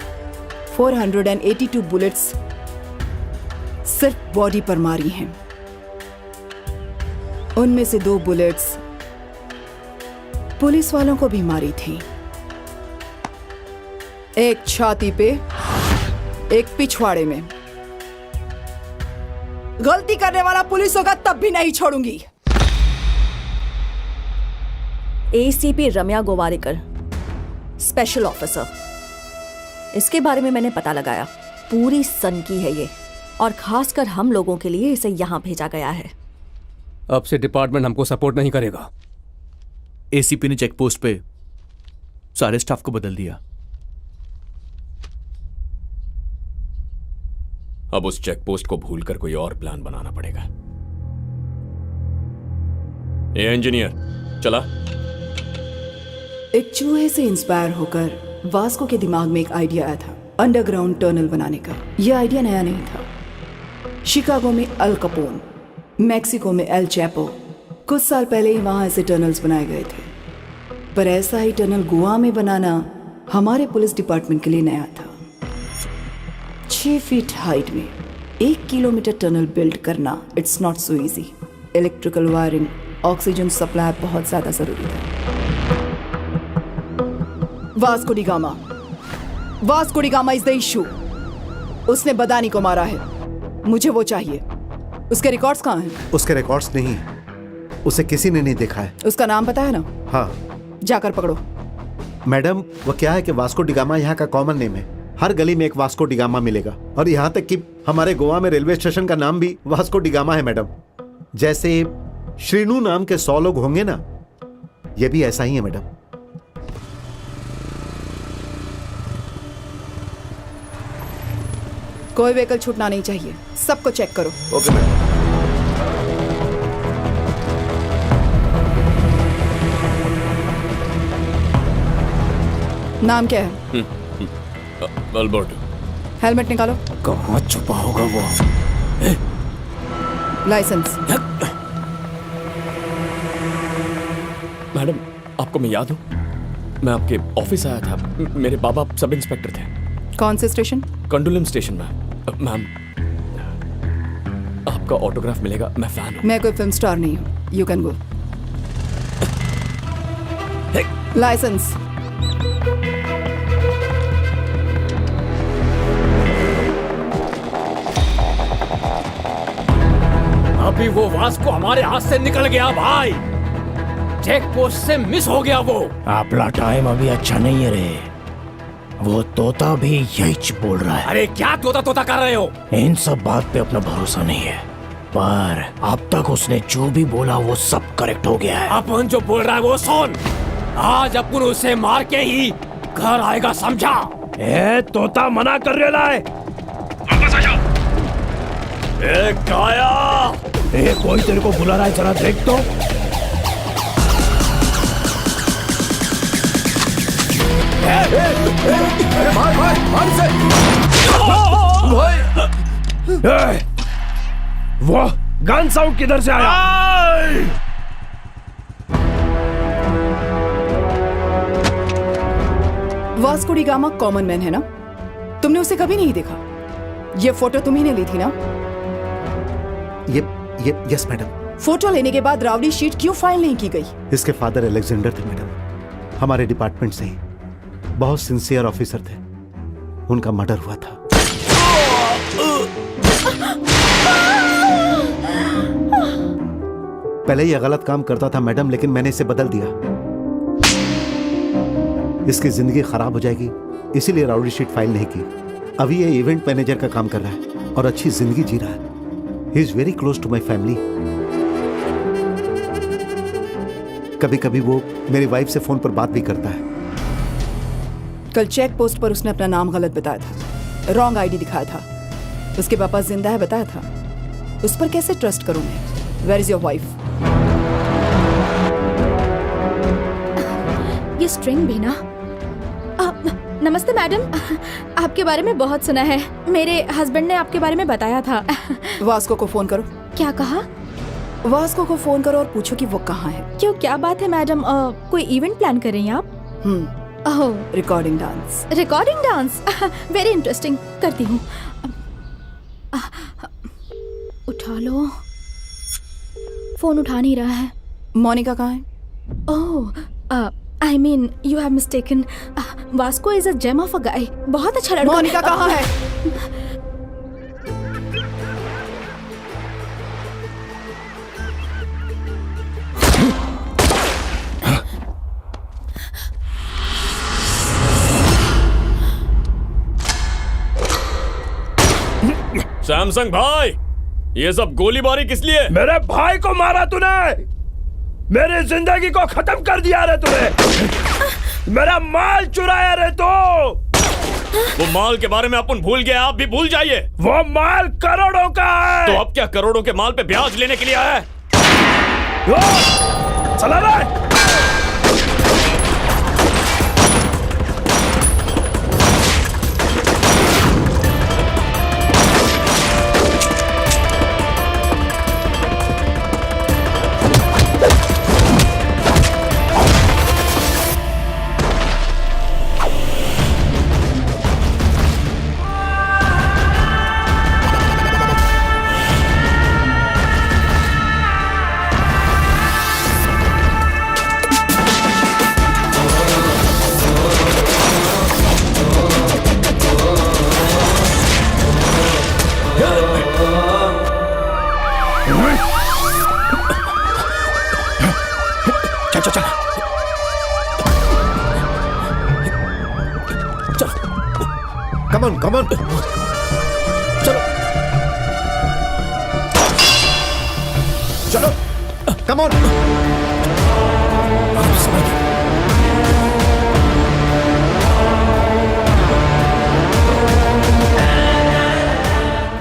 482 बुलेट्स सिर्फ बॉडी पर मारी हैं। उनमें से 2 बुलेट्स पुलिस वालों को भी मारी थी। एक छाती पे, एक पिछवाड़े में। गलती करने वाला पुलिस होगा तब भी नहीं छोड़ूंगी। एसीपी रम्या गोवारिकर, स्पेशल ऑफिसर। इसके बारे में मैंने पता लगाया। पूरी सन की है ये, और खासकर हम लोगों के लिए इसे यहाँ भेजा गया है। अब से डिपार्टमेंट हमको सपोर्ट नहीं करेगा। एसीपी ने चेक पोस्ट पे सारे स्टाफ को बदल दिया। अब उस चेक पोस्ट को भूलकर कोई और प्लान बनाना पड़ेगा। ये इंजीनियर चला। एक चूहे से इंस्पायर होकर वास्को के दिमाग में एक आइडिया आया था, अंडरग्राउंड टनल बनाने का। यह आइडिया नया नहीं था। शिकागो में अल कपोन, मैक्सिको में एल चैपो, कुछ साल पहले ही वहां ऐसे टनल्स बनाए गए थे। पर ऐसा ही टनल गोवा में बनाना हमारे पुलिस डिपार्टमेंट के लिए नया था। 6 फीट हाइट में 1 किलोमीटर टनल बिल्ड करना, it's not so easy. Electrical wiring, oxygen supply बहुत ज्यादा जरूरी था। वास्को डी गामा इज द इशू। उसने बदानी को मारा है, मुझे वो चाहिए। उसके रिकॉर्ड्स कहाँ हैं? उसके रिकॉर्ड्स नहीं है, उसे किसी ने नहीं देखा है। उसका नाम पता है ना? हाँ। जाकर पकड़ो। मैडम, वो क्या है कि वास्को डिगामा यहाँ का कॉमन नेम है। हर गली में एक वास्को डिगामा मिलेगा, और यहाँ तक कि हमारे गोवा में रेलवे स्टेशन का नाम भी वास्को डिगामा है मैडम। जैसे श्रीनू नाम के 100 लोग होंगे ना, ये भी ऐसा ही है मैडम। कोई व्हीकल छूटना नहीं चाहिए, सबको चेक करो। Okay madam. नाम क्या है? अल्बर्टो। हेलमेट निकालो। कहाँ छुपा होगा वो? लाइसेंस। मैडम, आपको मैं याद हूँ? मैं आपके ऑफिस आया था। मेरे बाबा सब इंस्पेक्टर थे। कौन से स्टेशन? कंडोलम स्टेशन में। मैम, आपका ऑटोग्राफ मिलेगा, मैं फैन हूँ। मैं कोई फिल्म स्टार नहीं हूँ, यू कैन गो। लाइसेंस। अभी वो वास्को हमारे हाथ से निकल गया भाई। चेक पोस्ट से मिस हो गया वो। आपला टाइम अभी अच्छा नहीं है रे। वो तोता भी यही बोल रहा है। अरे क्या तोता तोता कर रहे हो? इन सब बात पे अपना भरोसा नहीं है, पर अब तक उसने जो भी बोला वो सब करेक्ट हो गया है। अपन जो बोल रहा है वो सुन। आज अपन उसे मार के ही घर आएगा, समझा? ए तोता मना कर रहा है। ए काया! ए कोई तेरे को बुला रहा है, जरा देख तो। मार से। भाई! वो गन साउंड किधर से आया? वास्को डी गामा कॉमन मैन है ना? तुमने उसे कभी नहीं देखा? ये फोटो तुम्ही ने ली थी ना? ये यस मैडम। फोटो लेने के बाद रावड़ी शीट क्यों फाइल नहीं की गई? इसके फादर अलेक्जेंडर थे मैडम, हमारे डिपार्टमेंट से ही बहुत सिंसियर ऑफिसर थे। उनका मर्डर हुआ था। पहले ये गलत काम करता था मैडम, लेकिन मैंने इसे बदल दिया। इसकी जिंदगी खराब हो जाएगी, इसीलिए राउडी शीट फाइल नहीं की। अभी ये इवेंट मैनेजर का काम कर रहा है और अच्छी जिंदगी जी रहा है। He is very close to my family. कभी कभी वो मेरी वाइफ से फोन पर बात भी करता है। कल चेक पोस्ट पर उसने अपना नाम गलत बताया था, रॉन्ग आईडी दिखाया था। उसके पापा जिंदा है बताया था। उस पर कैसे ट्रस्ट करूं मैं? Where is your wife? ये स्ट्रिंग भी ना। नमस्ते मैडम, आपके बारे में बहुत सुना है। मेरे हस्बैंड ने आपके बारे में बताया था। वास्को को फोन करो। क्या कहा? वास्को को फोन करो और पूछो कि वो कहाँ है। क्यों, क्या बात है मैडम? कोई इवेंट प्लान कर रही हैं आप? Recording dance. Recording dance, very interesting. करती हूँ। उठा लो। फोन उठा नहीं रहा है। मोनिका कहाँ है? ओह, I mean, you have mistaken. Vasco is a gem of a guy. बहुत अच्छा लड़का। मोनिका कहाँ है? सैमसंग भाई, ये सब गोलीबारी किस लिए? मेरे भाई को मारा तूने, मेरी जिंदगी को खत्म कर दिया रे तूने, मेरा माल चुराया रे तू। वो माल के बारे में अपन भूल गए, आप भी भूल जाइए। वो माल करोड़ों का है। तो अब क्या करोड़ों के माल पे ब्याज लेने के लिए आया है? चला रे। Come on. चलो चलो, come on.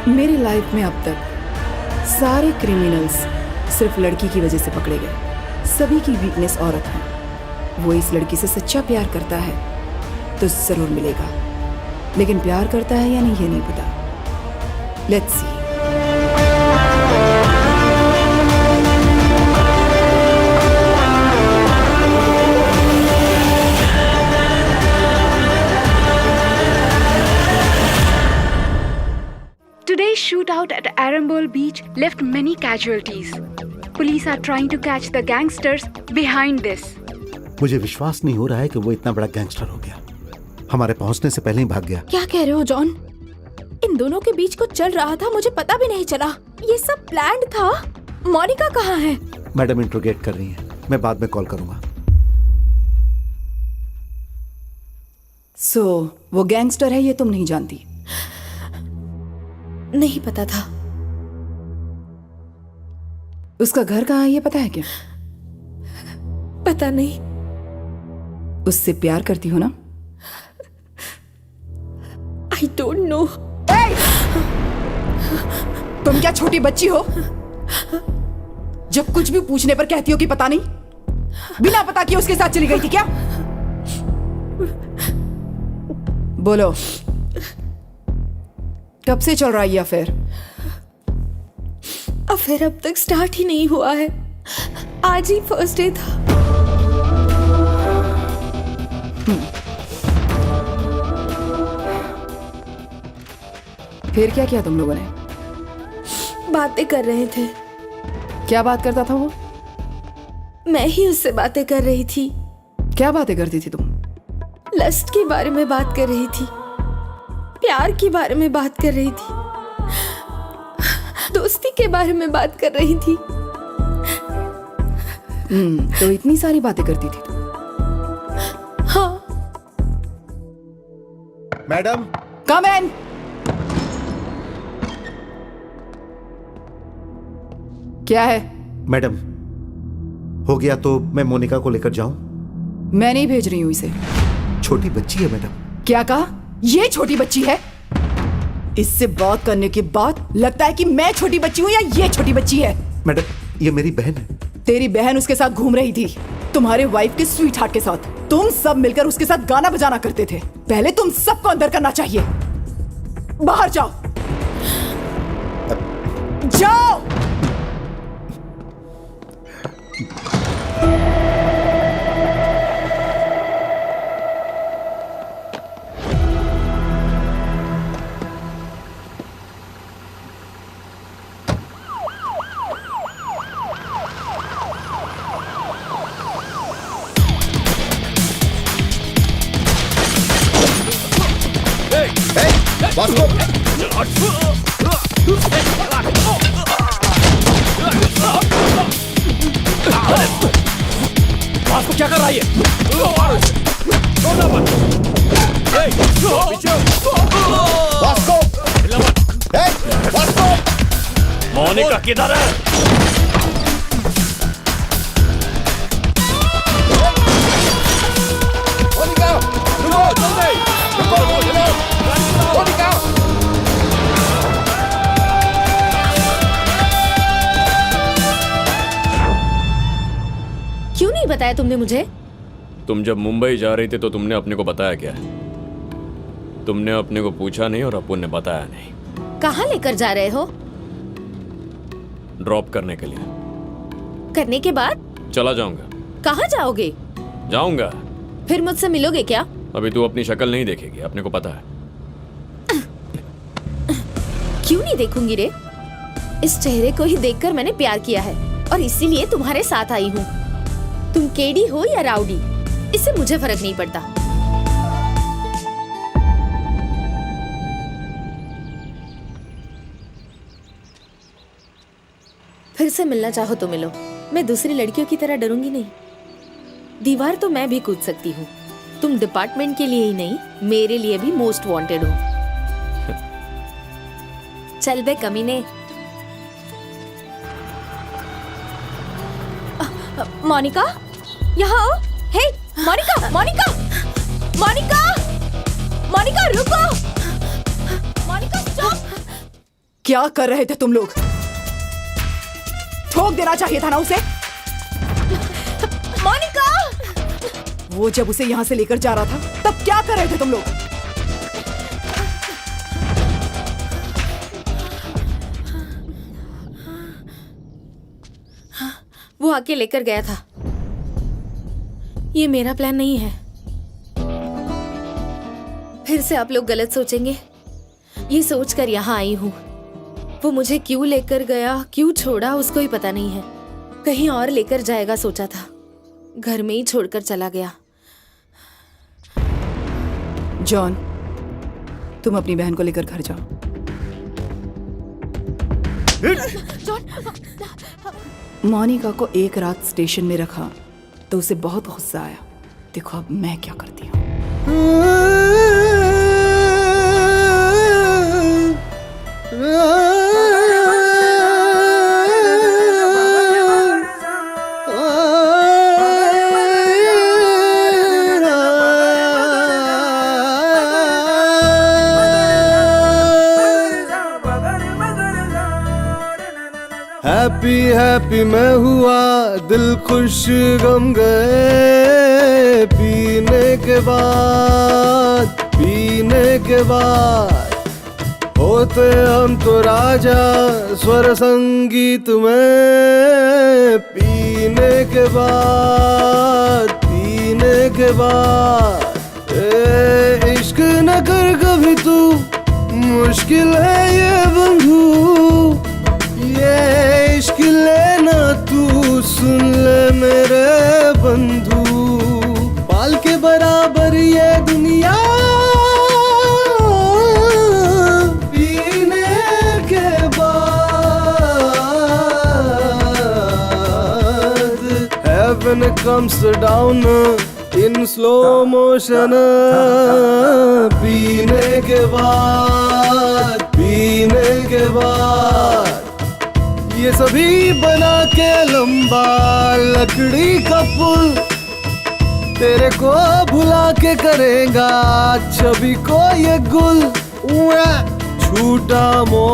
मेरी लाइफ में अब तक सारे क्रिमिनल्स सिर्फ लड़की की वजह से पकड़े गए। सभी की वीकनेस औरत है। वो इस लड़की से सच्चा प्यार करता है तो जरूर मिलेगा, लेकिन प्यार करता है या नहीं ये नहीं पता। Let's see. Today's shootout at Arambol Beach left many casualties. Police are trying to catch the gangsters behind this. मुझे विश्वास नहीं हो रहा है कि वो इतना बड़ा गैंगस्टर हो गया। हमारे पहुंचने से पहले ही भाग गया। क्या कह रहे हो जॉन? इन दोनों के बीच कुछ चल रहा था, मुझे पता भी नहीं चला। ये सब प्लान्ड था। मोनिका कहाँ है? मैडम इंट्रोगेट कर रही हैं, मैं बाद में कॉल करूंगा। वो गैंगस्टर है ये तुम नहीं जानती? नहीं पता था। उसका घर कहाँ है ये पता है क्या? पता नहीं। उससे प्यार करती हो ना? I don't know. तुम क्या छोटी बच्ची हो जब कुछ भी पूछने पर कहती हो कि पता नहीं? बिना पता किए उसके साथ चली गई थी क्या? बोलो, कब से चल रहा है ये अफेयर? अफेयर अब तक स्टार्ट ही नहीं हुआ है। आज ही फर्स्ट डे था। फिर क्या किया तुम लोगों ने? बातें कर रहे थे। क्या बात करता था वो? मैं ही उससे बातें कर रही थी। क्या बातें करती थी तुम? लस्ट के बारे में बात कर रही थी, प्यार के बारे में बात कर रही थी, दोस्ती के बारे में बात कर रही थी। तो इतनी सारी बातें करती थी तुम? हाँ। मैडम, कम इन। क्या है? मैडम, हो गया तो मैं मोनिका को लेकर जाऊं? मैं नहीं भेज रही हूं इसे। छोटी बच्ची है मैडम। क्या कहा? ये छोटी बच्ची है? इससे बात करने के बाद लगता है कि मैं छोटी बच्ची हूं या ये छोटी बच्ची है। मैडम, ये मेरी बहन है। तेरी बहन उसके साथ घूम रही थी, तुम्हारे वाइफ के स्वीट हार्ट के साथ। तुम सब मिलकर उसके साथ गाना बजाना करते थे। पहले तुम सबको अंदर करना चाहिए। बाहर जाओ, जाओ। वास्को क्या कर रहा है? मोनिका किधर है? मोनिका, रुको, जल्दी, रुको, मोनिका। क्यों नहीं बताया तुमने मुझे? तुम जब मुंबई जा रही थी तो तुमने अपने को बताया क्या? तुमने अपने को पूछा नहीं और अपुन ने बताया नहीं। कहाँ लेकर जा रहे हो? ड्रॉप करने के लिए। करने के बाद चला जाऊंगा। कहाँ जाओगे? जाऊंगा। फिर मुझसे मिलोगे क्या? अभी तू अपनी शक्ल नहीं देखेगी, अपने को पता है। क्यों नहीं देखूंगी रे? इस चेहरे को ही देखकर मैंने प्यार किया है और इसीलिए तुम्हारे साथ आई हूँ। तुम केडी हो या राउडी, इससे मुझे फर्क नहीं पड़ता। फिर से मिलना चाहो तो मिलो, मैं दूसरी लड़कियों की तरह डरूंगी नहीं। दीवार तो मैं भी कूद सकती हूँ। तुम डिपार्टमेंट के लिए ही नहीं, मेरे लिए भी मोस्ट वांटेड हो। चल बे कमीने। मोनिका, यहाँ आओ। हे, मोनिका, मोनिका, मोनिका, मोनिका रुको। मोनिका स्टॉप। क्या कर रहे थे तुम लोग? ठोक देना चाहिए था ना उसे। मोनिका! वो जब उसे यहाँ से लेकर जा रहा था तब क्या कर रहे थे तुम लोग? वो आके लेकर गया था। ये मेरा प्लान नहीं है। फिर से आप लोग गलत सोचेंगे। ये सोचकर यहाँ आई हूँ। वो मुझे क्यों लेकर गया, क्यों छोड़ा, उसको ही पता नहीं है। कहीं और लेकर जाएगा सोचा था, घर में ही छोड़कर चला गया। जॉन, तुम अपनी बहन को लेकर घर जाओ। मोनिका को एक रात स्टेशन में रखा तो उसे बहुत गुस्सा आया। देखो अब मैं क्या करती हूँ। हैप्पी हैप्पी मैं हुआ, दिल खुश गम गए। पीने के बाद होते हम तो राजा स्वर संगीत में। पीने के बाद इश्क न कर कभी तू, मुश्किल है ये बंधु। ये इश्क लेना तू, सुन ले मेरे बंधु। पाल के बराबर ये दुनिया, पीने के बाद heaven comes down in slow motion। पीने के बाद ये सभी बना के लंबा लकड़ी का पुल, तेरे को भुला के करेगा छवि को ये गुल। छूटा मो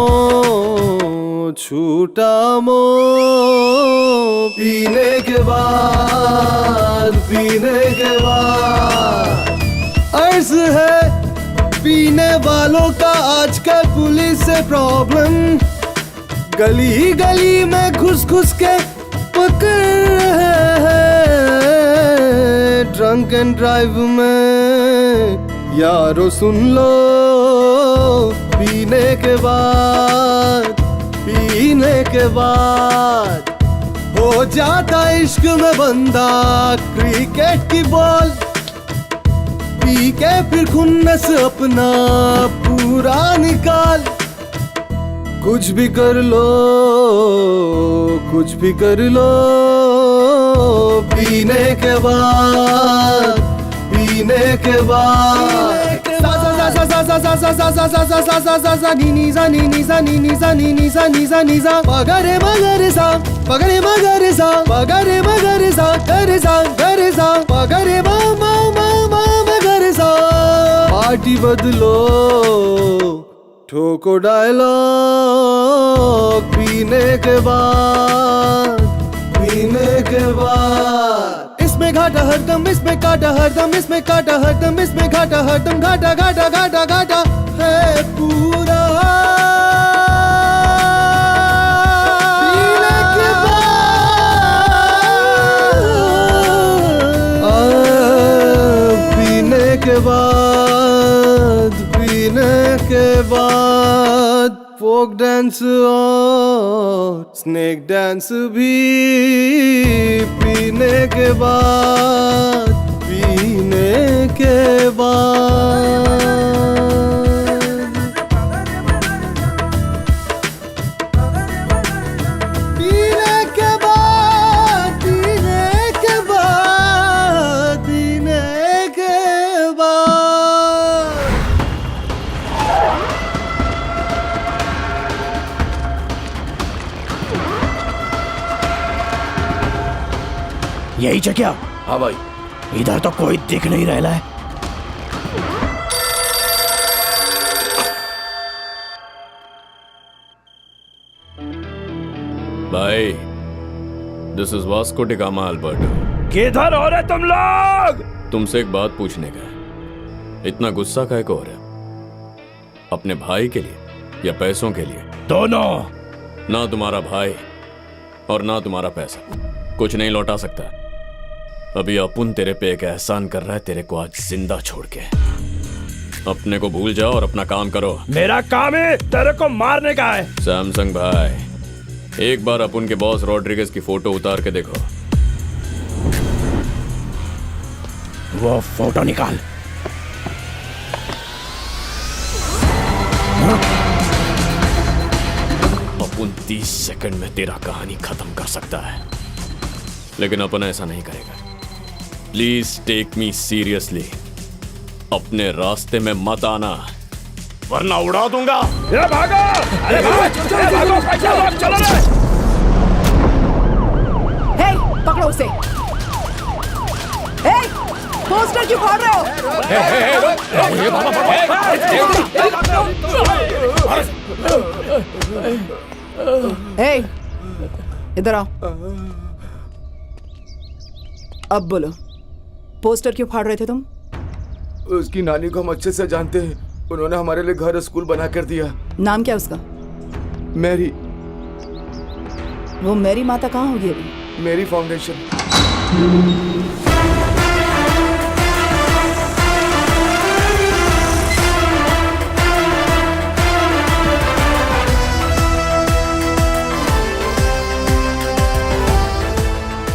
पीने के बाद अर्ज है पीने वालों का आजकल पुलिस से प्रॉब्लम। गली गली में घुस के पकड़ रहे हैं। ड्रंक एंड ड्राइव में यारो सुन लो, पीने के बाद हो जाता इश्क में बंदा क्रिकेट की बॉल। पी के फिर खुन्नस अपना पूरा निकाल। कुछ भी कर लो पीने के बाद सा सा सा सा सा सा सा सा सा सा सा सा सा नी नी सा नी नी सा नी नी सा नी नी सा नी सा नी सा पगरे मगरे सा पगरे मगरे सा पगरे मगरे सा करे सा पगरे मा मा मा मा मगरे सा पार्टी बदलो ठोको डायलॉग पीने के बाद इसमें घाटा हरदम इसमें काटा हरदम इसमें काटा हरदम इसमें घाटा हरदम घाटा घाटा घाटा घाटा है पूरा पीने के बाद फोक डांस और स्नेक डांस भी पीने के बाद पीने के बाद पीने के बाद पीने के बाद पीने के बाद यही जगह? हाँ भाई। इधर तो कोई दिख नहीं रहा है। भाई, दिस इज वास्को डी गामा अल्बर्टो। किधर हो रहे तुम लोग? तुमसे एक बात पूछने का है। इतना गुस्सा काहे को हो रहा है? अपने भाई के लिए या पैसों के लिए? दोनों। ना तुम्हारा भाई और ना तुम्हारा पैसा कुछ नहीं लौटा सकता। अभी अपुन तेरे पे एक एहसान कर रहा है, तेरे को आज जिंदा छोड़ के। अपने को भूल जाओ और अपना काम करो। मेरा काम है तेरे को मारने का है। सैमसंग भाई, एक बार अपुन के बॉस रॉड्रिगेज की फोटो उतार के देखो। वो फोटो निकाल। अपुन 30 सेकंड में तेरा कहानी खत्म कर सकता है, लेकिन अपन ऐसा नहीं करेगा। Please take me seriously. अपने रास्ते में मत आना वरना उड़ा दूंगा। ये भागो! अरे भागो! चलो रे! हे, पकड़ो उसे। हे, पोस्टर क्यों फाड़ रहे हो? हे, इधर आओ। अब बोलो, पोस्टर क्यों फाड़ रहे थे तुम? उसकी नानी को हम अच्छे से जानते हैं। उन्होंने हमारे लिए घर स्कूल बना कर दिया। नाम क्या उसका? मैरी। वो मैरी माता कहाँ होगी अभी? Mary foundation.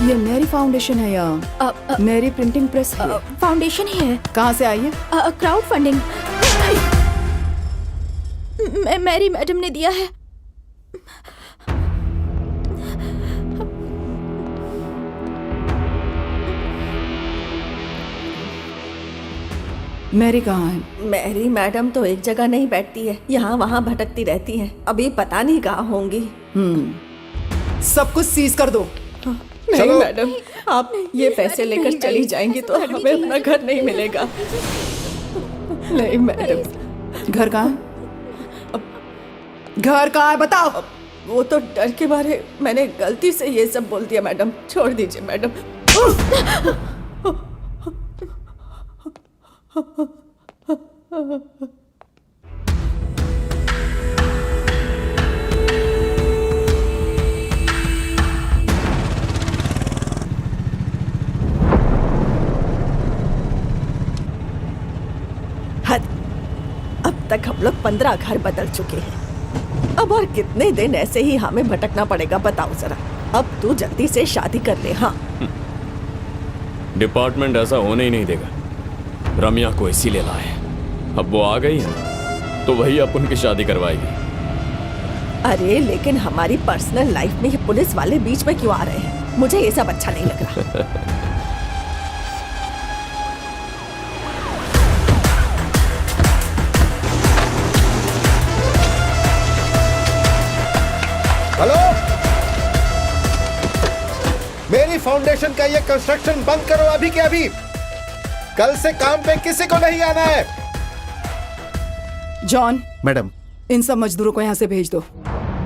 ये मैरी फाउंडेशन है या मैरी प्रिंटिंग प्रेस? फाउंडेशन ही है। कहाँ से आई है? Crowd funding. मैरी मैडम ने दिया है। मैरी कहाँ है? मैरी मैडम तो एक जगह नहीं बैठती है, यहाँ वहाँ भटकती रहती है। अभी पता नहीं कहाँ होंगी। सब कुछ सीज कर दो। नहीं मैडम, आप ये पैसे लेकर चली जाएंगी तो हमें अपना घर नहीं मिलेगा। नहीं मैडम। घर कहाँ है? घर कहाँ है बताओ। वो तो डर के मारे मैंने गलती से ये सब बोल दिया मैडम। छोड़ दीजिए मैडम। अब तक हम लोग 15 घर बदल चुके हैं। अब और कितने दिन ऐसे ही हमें भटकना पड़ेगा बताओ जरा। अब तू जल्दी से शादी कर ले। हाँ, डिपार्टमेंट ऐसा होने ही नहीं देगा। रम्या को इसीलिए लाए। अब वो आ गई है तो वही अपन की शादी करवाएगी। अरे लेकिन हमारी पर्सनल लाइफ में ये पुलिस वाले बीच में क्यों आ रहे हैं? मुझे ये सब अच्छा नहीं लग रहा। अभी फाउंडेशन का ये कंस्ट्रक्शन बंद करो, अभी के अभी। कल से काम पे किसी को नहीं आना है। जॉन, मैडम, इन सब मजदूरों को यहाँ से भेज दो।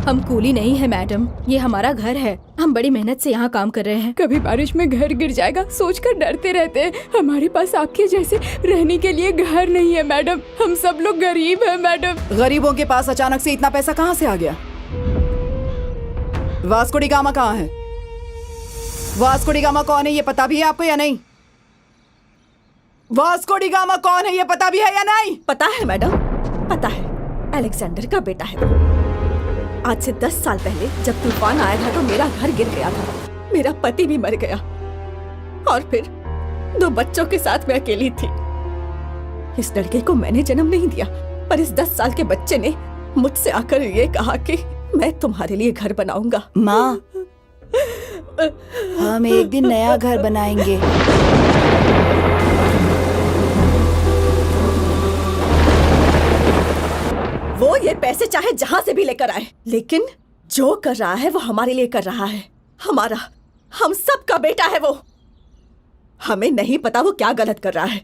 हम कूली नहीं है मैडम, ये हमारा घर है। हम बड़ी मेहनत से यहाँ काम कर रहे हैं। कभी बारिश में घर गिर जाएगा सोचकर डरते रहते हैं। हमारे पास आपके जैसे रहने के लिए घर नहीं है मैडम। हम सब लोग गरीब हैं मैडम। गरीबों के पास अचानक से इतना पैसा कहाँ से आ गया? वास्को डी गामा कहाँ है? वास्को डी गामा कौन है ये पता भी है आपको या नहीं? वास्को डी गामा कौन है ये पता भी है या नहीं? पता है मैडम, पता है। अलेक्जेंडर का बेटा है वो। आज से 10 साल पहले जब तूफान आया था तो मेरा घर गिर गया था, मेरा पति भी मर गया और फिर 2 बच्चों के साथ मैं अकेली थी। इस लड़के को मैंने जन्म नहीं दिया, पर इस 10 साल के बच्चे ने मुझसे आकर ये कहा कि मैं तुम्हारे लिए घर बनाऊंगा। माँ, हम एक दिन नया घर बनाएंगे। वो ये पैसे चाहे जहां से भी लेकर आए, लेकिन जो कर रहा है वो हमारे लिए कर रहा है। हमारा, हम सब का बेटा है वो। हमें नहीं पता वो क्या गलत कर रहा है,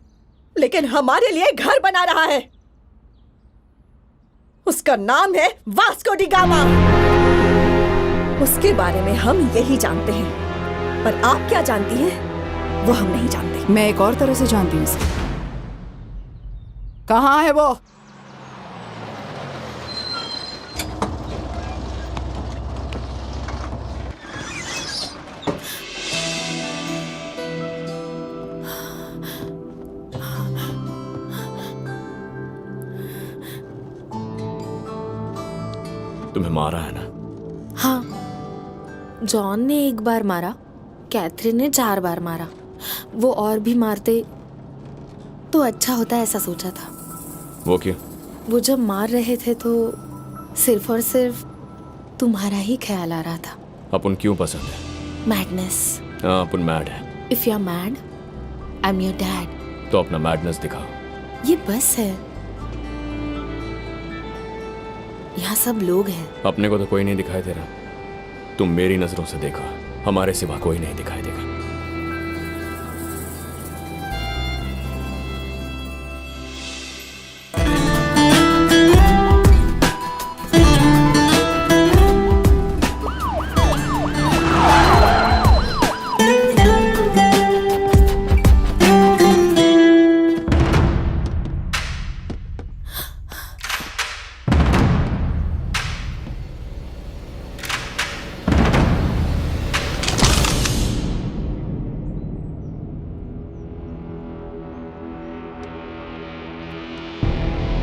लेकिन हमारे लिए घर बना रहा है। उसका नाम है वास्को डी गामा। उसके बारे में हम यही जानते हैं, पर आप क्या जानती हैं वो हम नहीं जानते। मैं एक और तरह से जानती हूँ उसे। कहाँ है वो? तुम्हें मारा है ना? हाँ, जॉन ने 1 बार मारा, कैथरीन ने 4 बार मारा। वो और भी मारते तो अच्छा होता, ऐसा सोचा था। वो क्यों? वो जब मार रहे थे तो सिर्फ और सिर्फ तुम्हारा ही ख्याल आ रहा था। अपन क्यों पसंद है? मैडनेस। हाँ, अपन मैड है। If you are mad, I am your dad. तो अपना मैडनेस दिखाओ। ये बस है, यहाँ सब लोग हैं। अपने को तो कोई नहीं दिखाई दे रहा। तुम मेरी नजरों से देखो, हमारे सिवा कोई नहीं दिखाई देगा।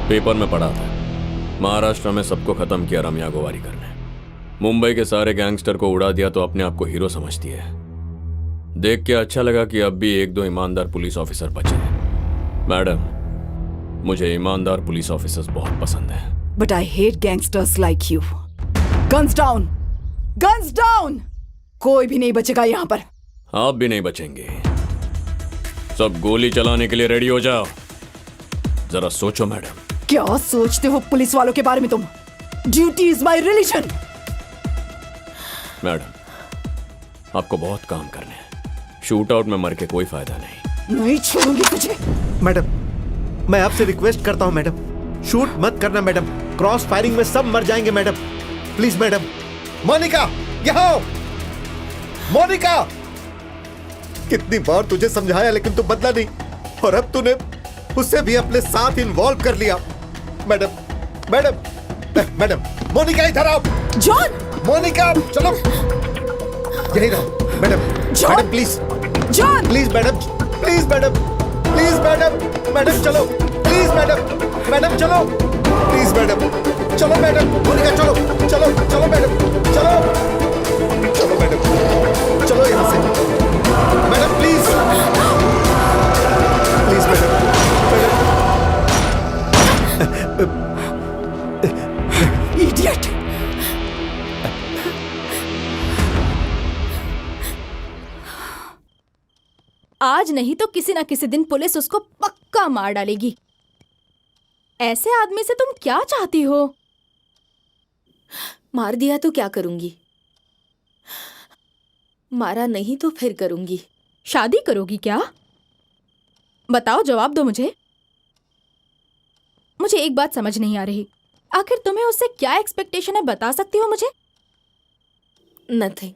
पेपर में पढ़ा था, महाराष्ट्र में सबको खत्म किया रम्या गोवारीकर ने। मुंबई के सारे गैंगस्टर को उड़ा दिया तो अपने आप को हीरो समझती है। देख के अच्छा लगा कि अब भी 1-2 ईमानदार पुलिस ऑफिसर बचे हैं। मैडम, मुझे ईमानदार पुलिस ऑफिसर्स बहुत पसंद है। But I hate gangsters like you. Guns down, guns down. कोई भी नहीं बचेगा यहाँ पर। आप भी नहीं बचेंगे। सब गोली चलाने के लिए रेडी हो जाओ। जरा सोचो मैडम। क्या सोचते हो पुलिस वालों के बारे में तुम? Duty is my religion. Madam, आपको बहुत काम करने हैं। शूट आउट में मर के कोई फायदा नहीं। छोड़ूंगी तुझे। मैडम, मैं आपसे रिक्वेस्ट करता हूं मैडम, शूट मत करना मैडम। क्रॉस फायरिंग में सब मर जाएंगे मैडम। Please madam. मोनिका, यहाँ आओ। मोनिका, कितनी बार तुझे समझाया लेकिन तू बदला नहीं, और अब तूने उसे भी अपने साथ इन्वॉल्व कर लिया। मैडम, मैडम, मैडम, मोनिका इधर आओ। जॉन! मोनिका, चलो यही रहो। Madam, madam please. John! Please madam, please madam, please madam, madam चलो, प्लीज मैडम, मैडम चलो, प्लीज मैडम, चलो मैडम, मोनिका चलो, चलो चलो मैडम, चलो, चलो मैडम, चलो यहाँ से। Madam please, please madam, idiot. आज नहीं तो किसी ना किसी दिन पुलिस उसको पक्का मार डालेगी। ऐसे आदमी से तुम क्या चाहती हो? मार दिया तो क्या करूंगी? मारा नहीं तो फिर करूंगी। शादी करोगी क्या? बताओ, जवाब दो मुझे। मुझे एक बात समझ नहीं आ रही, आखिर तुम्हें उससे क्या एक्सपेक्टेशन है, बता सकती हो मुझे? नथिंग।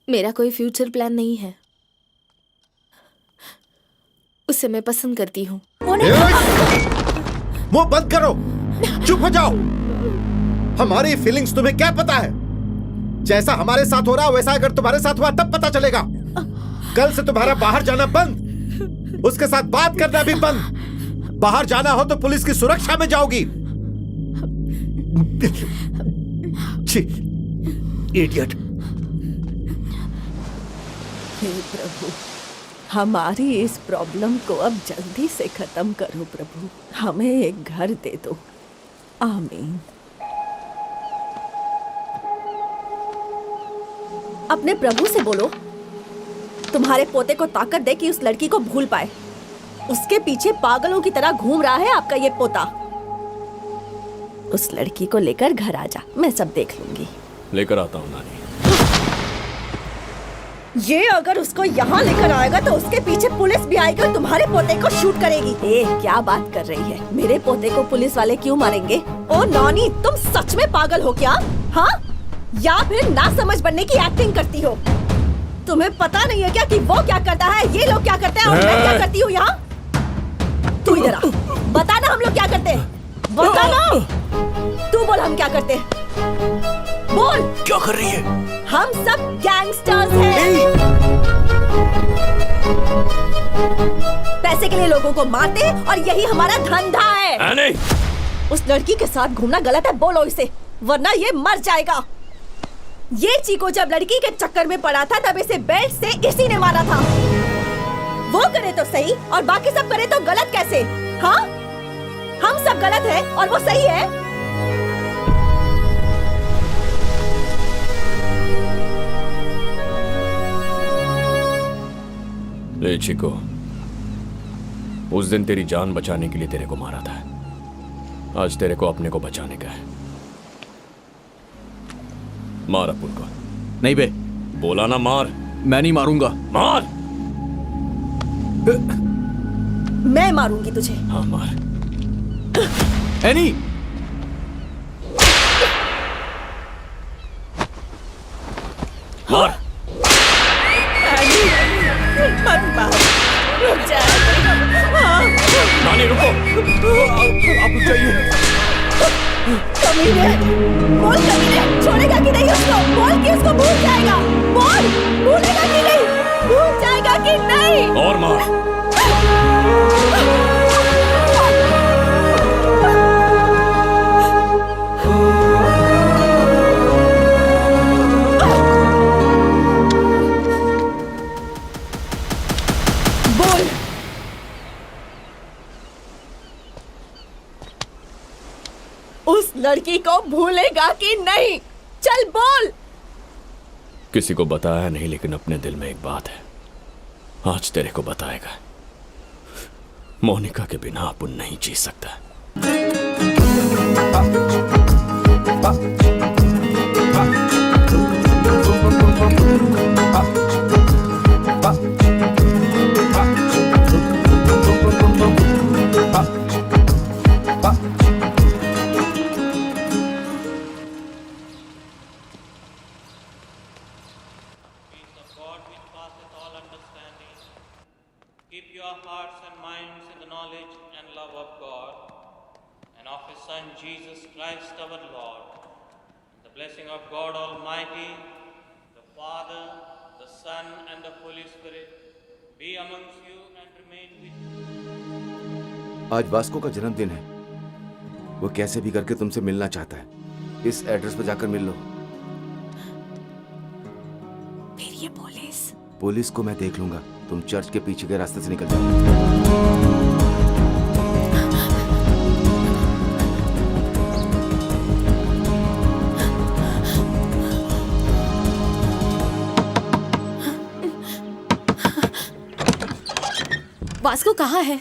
मेरा कोई फ्यूचर प्लान नहीं है। उसे मैं पसंद करती हूँ। मुंह बंद करो, चुप हो जाओ। हमारी फीलिंग्स तुम्हें क्या पता है? जैसा हमारे साथ हो रहा वैसा अगर तुम्हारे साथ हुआ तब पता चलेगा। कल से तुम्हारा बाहर जाना बंद, उसके साथ बात करना भी बंद। बाहर जाना हो तो पुलिस की सुरक्षा में जाओगी। इडियट। हे प्रभु, हमारी इस प्रॉब्लम को अब जल्दी से खत्म करो प्रभु। हमें एक घर दे दो। आमीन। अपने प्रभु से बोलो तुम्हारे पोते को ताकत दे कि उस लड़की को भूल पाए। उसके पीछे पागलों की तरह घूम रहा है आपका ये पोता। उस लड़की को लेकर घर आ जा, मैं सब देख लूंगी। लेकर आता हूँ नानी। ये अगर उसको यहाँ लेकर आएगा तो उसके पीछे पुलिस भी आएगी और तुम्हारे पोते को शूट करेगी। क्या बात कर रही है? मेरे पोते को पुलिस वाले क्यों मारेंगे? ओ नॉनी, तुम सच में पागल हो क्या? हाँ, या फिर ना समझ बनने की एक्टिंग करती हो? तुम्हें पता नहीं है क्या कि वो क्या करता है, ये लोग क्या करते हैं और मैं क्या करती हूँ यहाँ? तू इधर आ, बता ना हम लोग क्या करते हैं। बता ना, तू बोल हम क्या करते हैं। बोल क्या कर रही है? हम सब गैंगस्टर्स हैं। पैसे के लिए लोगों को मारते हैं और यही हमारा धंधा है। नहीं। उस लड़की के साथ घूमना गलत है, बोलो इसे, वरना ये मर जाएगा। ये चीको जब लड़की के चक्कर में पड़ा था तब इसे बेल्ट से इसी ने मारा था। वो करे तो सही और बाकी सब करे तो गलत कैसे? हाँ, हम सब गलत हैं और वो सही है। ले चिको, उस दिन तेरी जान बचाने के लिए तेरे को मारा था, आज तेरे को अपने को बचाने का है। मार अपुन को। नहीं बे। बोला ना मार। मैं नहीं मारूंगा। मार। मैं मारूंगी तुझे। हाँ मार। एनी। मार। मत मार, रुक जा। नानी रुको। आप रुक जाइए। कमीने, बोल कमीने, छोड़ेगा कि नहीं उसको? बोल कि उसको भूल जाएगा। बोल, भूलेगा कि नहीं? भूल जाएगा कि नहीं? और मार। बोल। उस लड़की को भूलेगा कि नहीं? चल बोल। किसी को बताया नहीं, लेकिन अपने दिल में एक बात है, आज तेरे को बताएगा। मोनिका के बिना अपुन नहीं जी सकता। Keep your hearts and minds in the knowledge and love of God and of His Son Jesus Christ our Lord. And the blessing of God Almighty, the Father, the Son and the Holy Spirit be amongst you and remain with you. आज Vasco का जन्मदिन है। वो कैसे भी करके तुमसे मिलना चाहता है। इस एड्रेस पर जाकर मिल लो। फिर ये पुलिस? पुलिस को मैं देख लूंगा। तुम चर्च के पीछे के रास्ते से निकल जाओ। वास्को कहाँ है?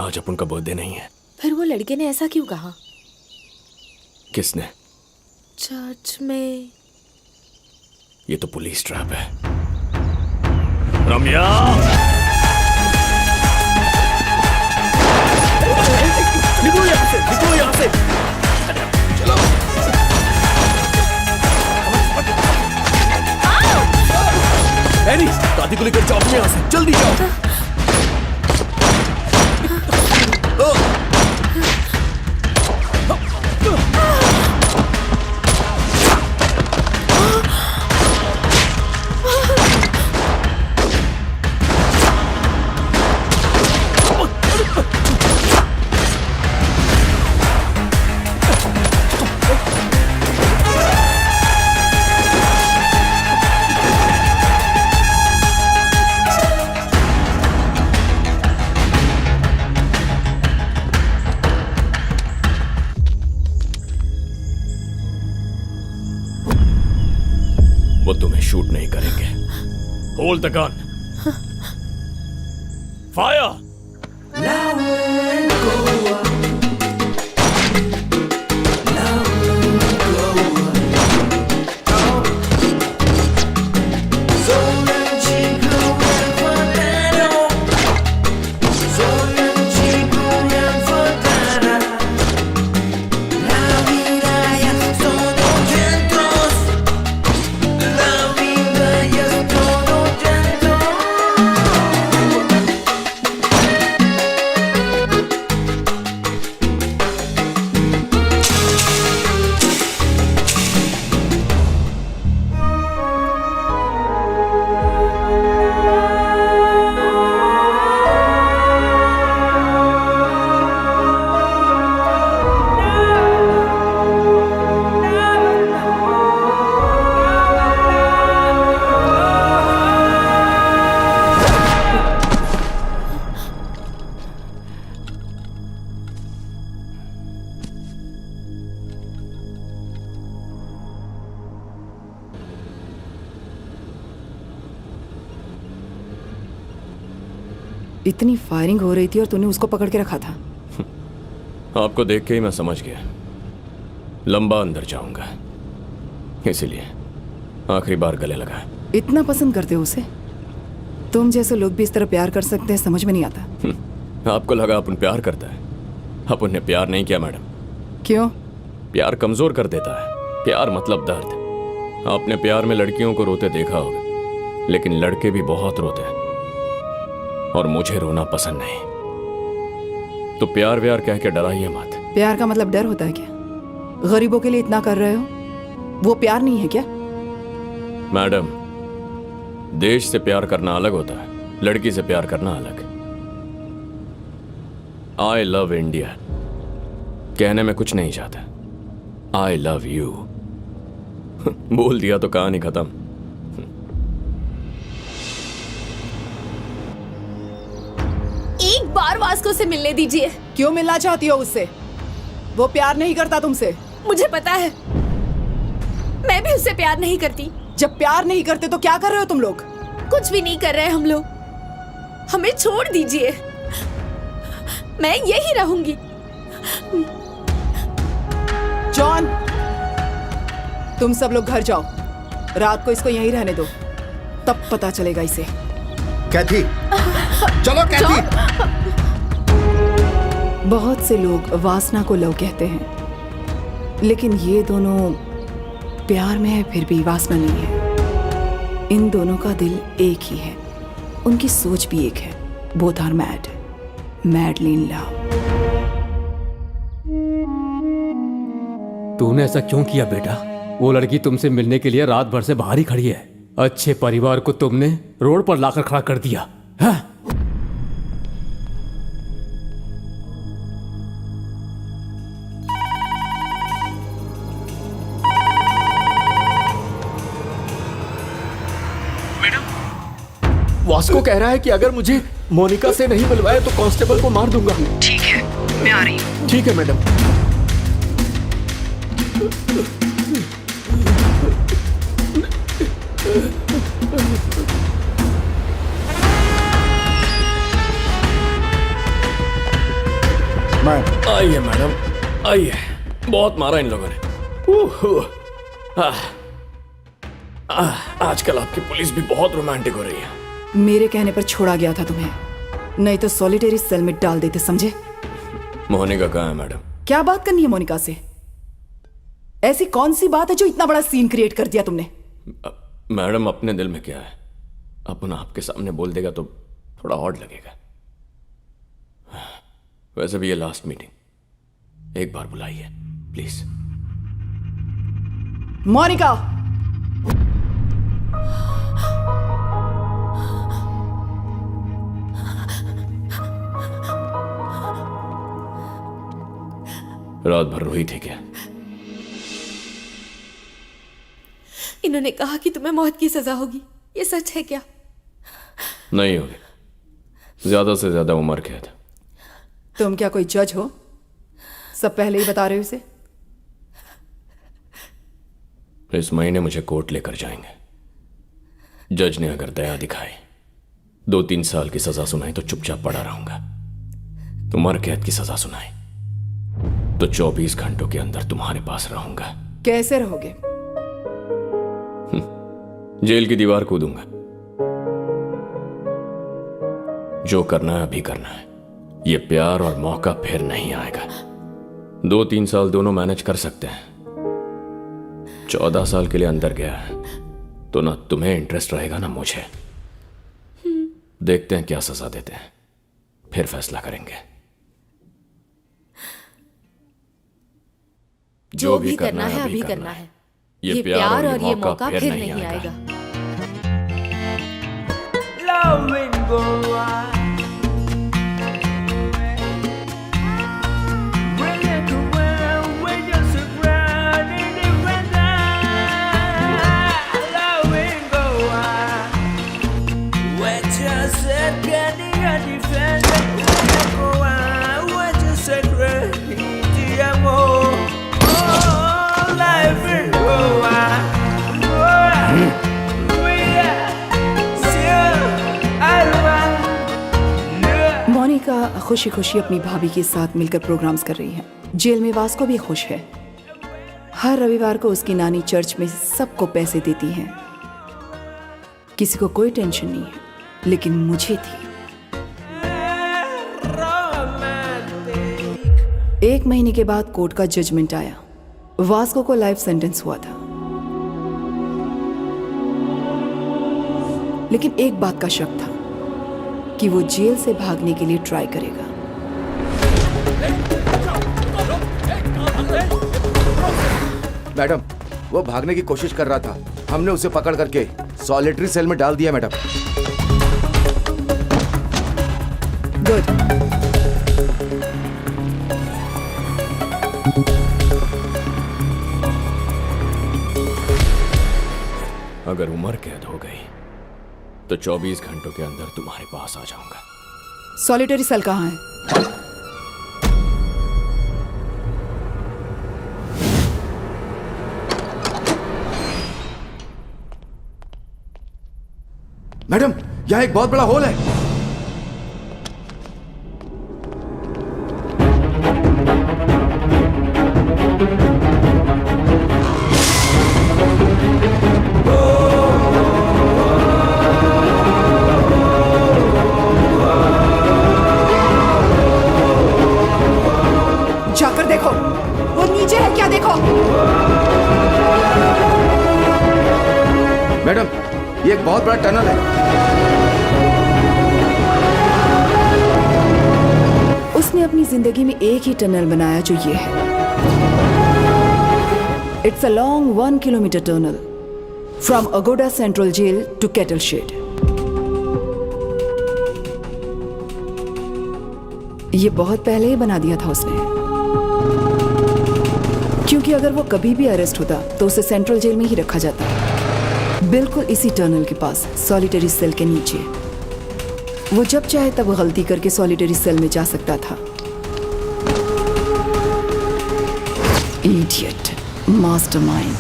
आज अपन का बर्थडे नहीं है। फिर वो लड़के ने ऐसा क्यों कहा? किसने? चर्च में। ये तो पुलिस ट्रैप है। रम्या! निकलो यहाँ से, निकलो यहाँ से। चलो। एनी, दादी को लेकर जाओ यहाँ से, जल्दी जाओ। वो तुम्हें शूट नहीं करेंगे। Hold the gun. फायर! इतनी फायरिंग हो रही थी और तूने उसको पकड़ के रखा था। आपको देख के ही मैं समझ गया, लंबा अंदर जाऊंगा, इसीलिए आखिरी बार गले लगा। इतना पसंद करते हो उसे? तुम जैसे लोग भी इस तरह प्यार कर सकते हैं, समझ में नहीं आता। आपको लगा अपन प्यार करता है? अपन ने प्यार नहीं किया मैडम। क्यों? प्यार कमजोर कर देता है। प्यार मतलब दर्द। आपने प्यार में लड़कियों को रोते देखा होगा, लेकिन लड़के भी बहुत रोते हैं, और मुझे रोना पसंद नहीं। तो प्यार व्यार कह के डराइए मत। प्यार का मतलब डर होता है क्या? गरीबों के लिए इतना कर रहे हो, वो प्यार नहीं है क्या? मैडम, देश से प्यार करना अलग होता है, लड़की से प्यार करना अलग। आई लव इंडिया कहने में कुछ नहीं चाहता, आई लव यू बोल दिया तो कहानी खत्म। एक बार वास्को से मिलने दीजिए। क्यों मिलना चाहती हो उससे? वो प्यार नहीं करता तुमसे। मुझे पता है, मैं भी उससे प्यार नहीं करती। जब प्यार नहीं करते तो क्या कर रहे हो तुम लोग? कुछ भी नहीं कर रहे हम लोग, हमें छोड़ दीजिए, मैं यही रहूंगी। जॉन, तुम सब लोग घर जाओ, रात को इसको यहीं रहने दो, तब पता चलेगा इसे। कैथी, चलो कैथी। बहुत से लोग वासना को लव कहते हैं, लेकिन ये दोनों प्यार में है फिर भी वासना नहीं है। इन दोनों का दिल एक ही है, उनकी सोच भी एक है। Both are mad, madly in love. तूने ऐसा क्यों किया बेटा? वो लड़की तुमसे मिलने के लिए रात भर से बाहर ही खड़ी है। अच्छे परिवार को तुमने रोड पर लाकर खड़ा कर दिया है? वास्को कह रहा है कि अगर मुझे मोनिका से नहीं मिलवाए तो कांस्टेबल को मार दूंगा। ठीक है, मैं आ रही हूँ। ठीक है मैडम। मैं आइए मैडम, आइए। बहुत मारा इन लोगों ने। आजकल आपकी पुलिस भी बहुत रोमांटिक हो रही है। मेरे कहने पर छोड़ा गया था तुम्हें, नहीं तो सॉलिटरी सेल में डाल देते, समझे? मोनिका कहाँ है मैडम? क्या बात करनी है मोनिका से? ऐसी कौन सी बात है जो इतना बड़ा सीन क्रिएट कर दिया तुमने? मैडम अपने दिल में क्या है अपन आपके सामने बोल देगा तो थोड़ा ऑड लगेगा। वैसे भी ये लास्ट मीटिंग, एक बार बुलाइए प्लीज। मोनिका, रात भर रोई थी क्या? इन्होंने कहा कि तुम्हें मौत की सजा होगी, ये सच है क्या? नहीं होगी, ज्यादा से ज्यादा उम्र कैद। तुम क्या कोई जज हो? सब पहले ही बता रहे हो इसे। इस महीने मुझे कोर्ट लेकर जाएंगे। जज ने अगर दया दिखाई, 2-3 साल की सजा सुनाई तो चुपचाप पड़ा रहूंगा। उम्र कैद की सजा सुनाई तो 24 घंटों के अंदर तुम्हारे पास रहूंगा। कैसे रहोगे? जेल की दीवार कूदूंगा। जो करना है अभी करना है, ये प्यार और मौका फिर नहीं आएगा। 2-3 साल दोनों मैनेज कर सकते हैं। 14 साल के लिए अंदर गया है तो ना तुम्हें इंटरेस्ट रहेगा ना मुझे। देखते हैं क्या सजा देते हैं, फिर फैसला करेंगे। जो भी करना है अभी करना है। ये प्यार और ये मौका फिर नहीं आएगा। मोनिका खुशी खुशी अपनी भाभी के साथ मिलकर प्रोग्राम्स कर रही है। जेल में वास्को भी खुश है। हर रविवार को उसकी नानी चर्च में सबको पैसे देती है। किसी को कोई टेंशन नहीं है, लेकिन मुझे थी। 1 महीने के बाद कोर्ट का जजमेंट आया। वास्को को लाइफ सेंटेंस हुआ था, लेकिन एक बात का शक था कि वो जेल से भागने के लिए ट्राई करेगा। मैडम, वो भागने की कोशिश कर रहा था। हमने उसे पकड़ करके सॉलिटरी सेल में डाल दिया मैडम। गुड। अगर उम्र कैद हो गई तो 24 घंटों के अंदर तुम्हारे पास आ जाऊंगा। सॉलिटरी सेल कहाँ है? मैडम, यहाँ एक बहुत बड़ा होल है। जाकर देखो, वो नीचे है क्या? देखो मैडम, ये एक बहुत बड़ा टनल है। उसने अपनी जिंदगी में एक ही टनल बनाया जो ये है। It's a long 1 kilometre tunnel from Aguada central jail to cattle shed. ये बहुत पहले ही बना दिया था उसने, क्योंकि अगर वो कभी भी अरेस्ट होता तो उसे सेंट्रल जेल में ही रखा जाता, बिल्कुल इसी टनल के पास, सॉलिटरी सेल के नीचे। वो जब चाहे तब गलती करके सॉलिटरी सेल में जा सकता था। Idiot, mastermind.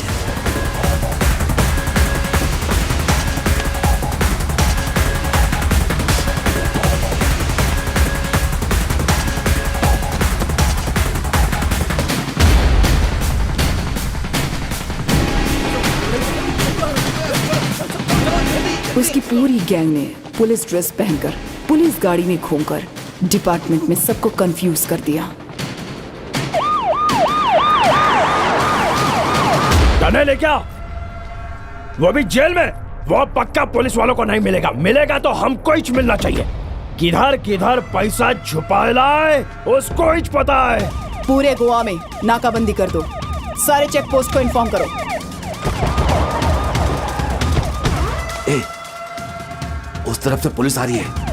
उसकी पूरी गैंग ने पुलिस ड्रेस पहनकर पुलिस गाड़ी में घूमकर डिपार्टमेंट में सबको कंफ्यूज कर दिया। गने ले क्या? वो भी जेल में? वो पक्का पुलिस वालों को नहीं मिलेगा। मिलेगा तो हमको ही मिलना चाहिए। किधर किधर पैसा छुपा लाए उसको ही पता है। पूरे गोवा में नाकाबंदी कर दो। सारे चेक पोस्ट को इन्फॉर्म करो। उस तरफ से पुलिस आ रही है।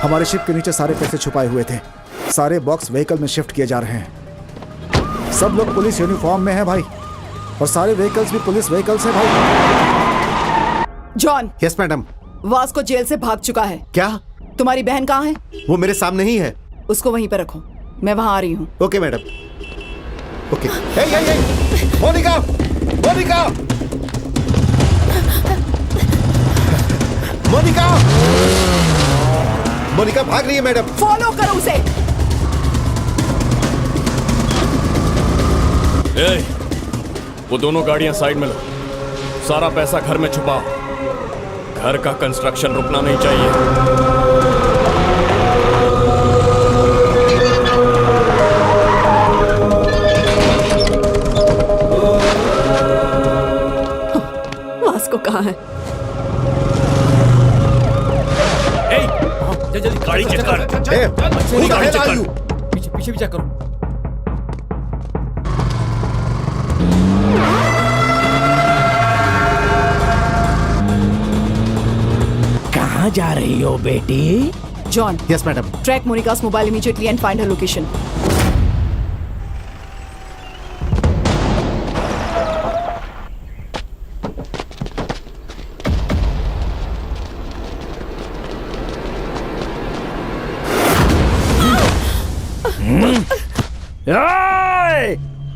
हमारे शिप के नीचे सारे पैसे छुपाए हुए थे। सारे बॉक्स व्हीकल में शिफ्ट किए जा रहे हैं। सब लोग पुलिस यूनिफॉर्म में हैं भाई, और सारे व्हीकल्स भी पुलिस व्हीकल्स हैं भाई। John. Yes madam. Vasco jail से भाग चुका है। क्या? तुम्हारी बहन कहाँ है? वो मेरे सामने ही है। उसको वहीं पर रखो, मैं वहां आ रही हूँ। Okay madam. Okay. Monica, Monica, Monica, Monica भाग रही है मैडम। फॉलो करो उसे। वो दोनों गाड़ियां साइड में लो। सारा पैसा घर में छुपाओ। घर का कंस्ट्रक्शन रुकना नहीं चाहिए। वास्को कहाँ है? जल्दी गाड़ी चेक कर। गाड़ी चेक कर। पीछे पीछे भी चेक करो। कहाँ जा रही हो बेटी? John. Yes madam. Track Monica's mobile immediately and find her location.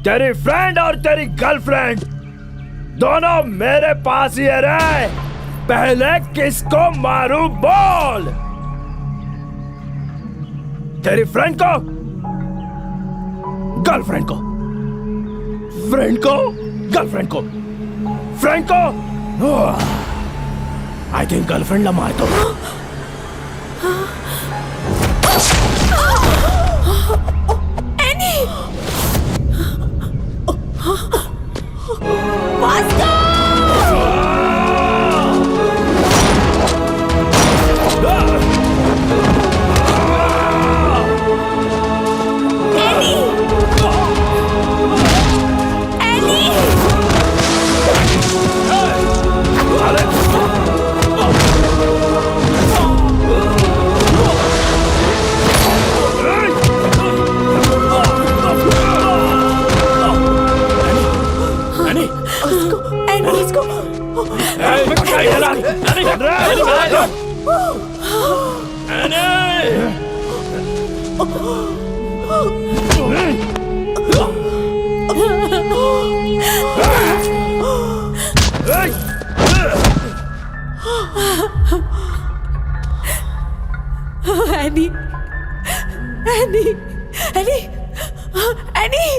तेरी फ्रेंड और तेरी गर्लफ्रेंड दोनों मेरे पास ही रहे। पहले किसको मारूं बोल? तेरी फ्रेंड को, गर्लफ्रेंड को, फ्रेंड को, गर्लफ्रेंड को, फ्रेंड को? आई थिंक गर्लफ्रेंड ला मार दो। Annie, Annie, Annie, Annie.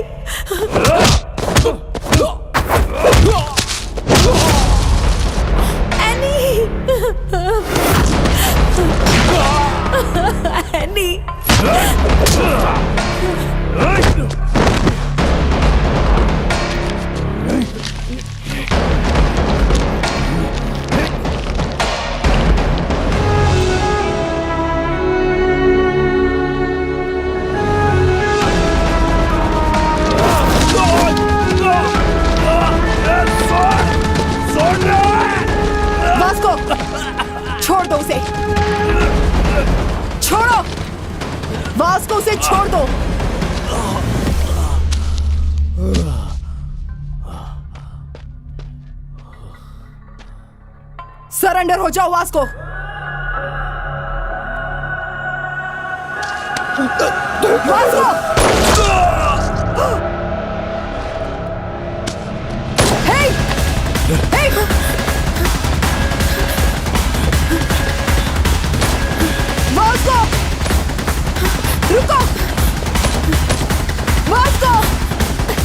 Annie. Vasco, छोड़ दो उसे। छोड़ो। वास्को उसे छोड़ दो। सरेंडर हो जाओ Vasco. Vasco! Hey! Hey! Vasco! रुको! वास्को!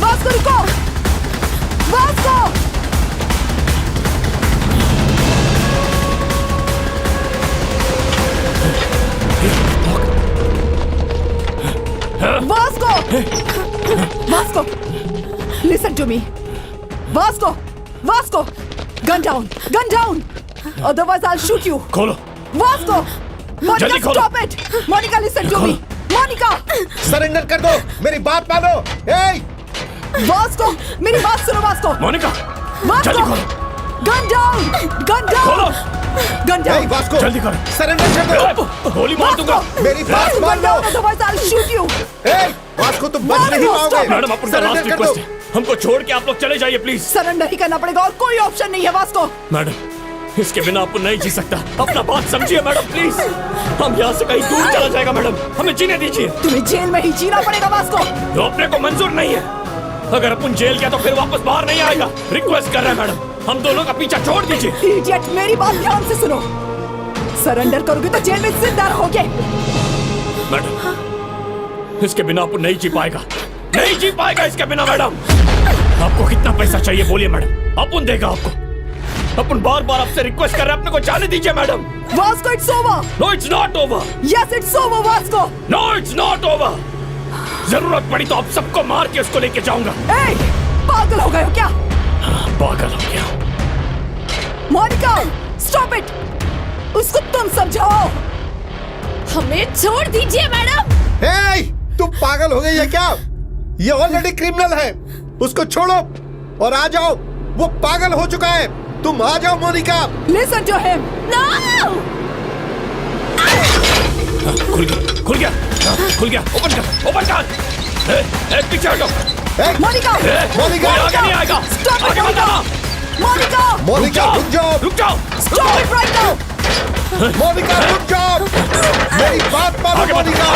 वास्को रुको! Vasco! Vasco! Vasco! Listen to me. Vasco! Vasco! Gun down! Gun down! Otherwise I'll shoot you. खोलो। Vasco! Monica, stop it! Monica, listen to me. Monica! Surrender कर दो, मेरी बात मानो। Hey! Vasco! मेरी बात सुनो Vasco! Monika! Vasco! Gun down! Gun down! Gun down! Hey, Vasco! जल्दी करो। सरेंडर कर दो। गोली मार दूंगा। मेरी बात मान लो। Otherwise I'll shoot you. Hey! Vasco तुम बच नहीं पाओगे। मैडम आप उनका लास्ट रिक्वेस्ट है, हमको छोड़ के आप लोग चले जाइए प्लीज। सरेंडर ही करना पड़ेगा और कोई ऑप्शन नहीं है वास्को। मैडम इसके बिना आपको नहीं जी सकता, अपना बात समझिए मैडम प्लीज। हम यहाँ से कहीं दूर चला जाएगा मैडम, हमें जीने दीजिए। तुम्हें जेल में ही जीना पड़ेगा वास्को। तो अपने को मंजूर नहीं है, अगर अपन जेल गया तो फिर वापस बाहर नहीं आएगा। रिक्वेस्ट कर रहे हैं मैडम, हम दोनों का पीछा छोड़ दीजिए। इडियट, मेरी बात ध्यान से सुनो। सरेंडर करोगे तो जेल में जिंदा रहोगे। मैडम इसके बिना अपन नहीं जी पाएगा, नहीं जी पाएगा इसके बिना। मैडम आपको कितना पैसा चाहिए बोलिए मैडम, अपन देगा आपको। अपन बार बार आपसे रिक्वेस्ट कर रहे हैं, अपने को जाने दीजिए madam. Vasco, it's over. No it's not over. Yes it's over Vasco. No it's not over. जरूरत पड़ी तो आप सबको मार के उसको लेके जाऊंगा। ए, पागल हो गए हो क्या? पागल हो गया। Monica, stop it. उसको तुम समझाओ। हमें छोड़ दीजिए मैडम। Hey! तुम पागल हो गई है क्या? ये ऑलरेडी क्रिमिनल है, उसको छोड़ो और आ जाओ। वो पागल हो चुका है, तुम आ जाओ Monika. Listen to him. No! खुल गया, खुल गया, खुल गया। ओपन कर, ओपन कर। पीछे हटो। मोनिका, मोनिका, आगे नहीं आएगा। Stop it, आगे मत आना। मोनिका, मोनिका रुक जाओ, रुक जाओ। Stop it right now. Monika रुक जाओ, मेरी बात मानो Monica.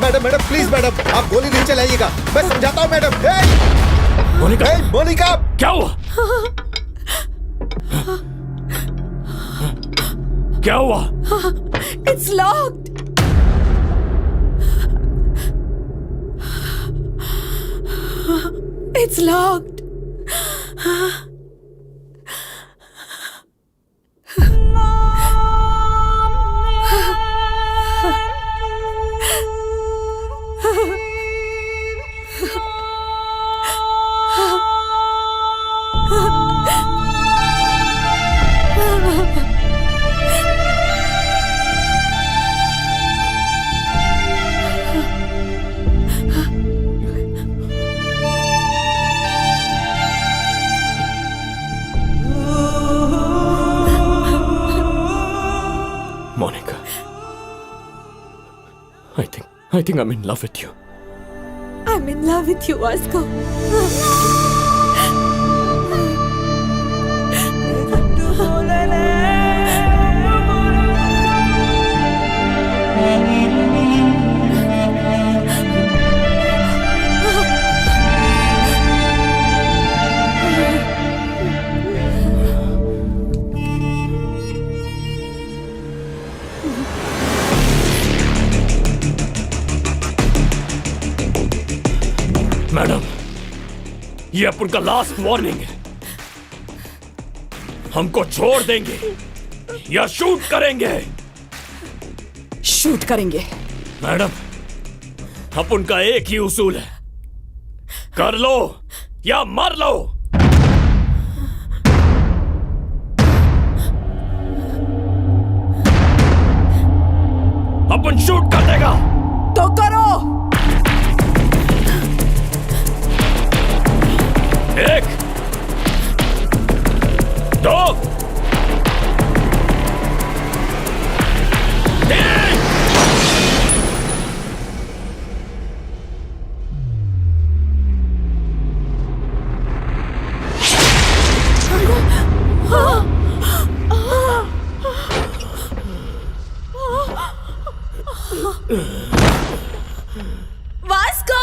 Madam madam please madam, आप गोली नहीं चलाइएगा, मैं समझाता हूँ मैडम। मोनिका, मोनिका क्या हुआ? क्या हुआ? It's locked. It's locked. Monica, I think I'm in love with you. I'm in love with you, Vasco. Madam ये अपन का लास्ट वार्निंग है, हमको छोड़ देंगे या शूट करेंगे? शूट करेंगे। मैडम अपन का एक ही उसूल है, कर लो या मर लो। अपन शूट कर देगा तो करो। एक, दो, तीन। वास्को!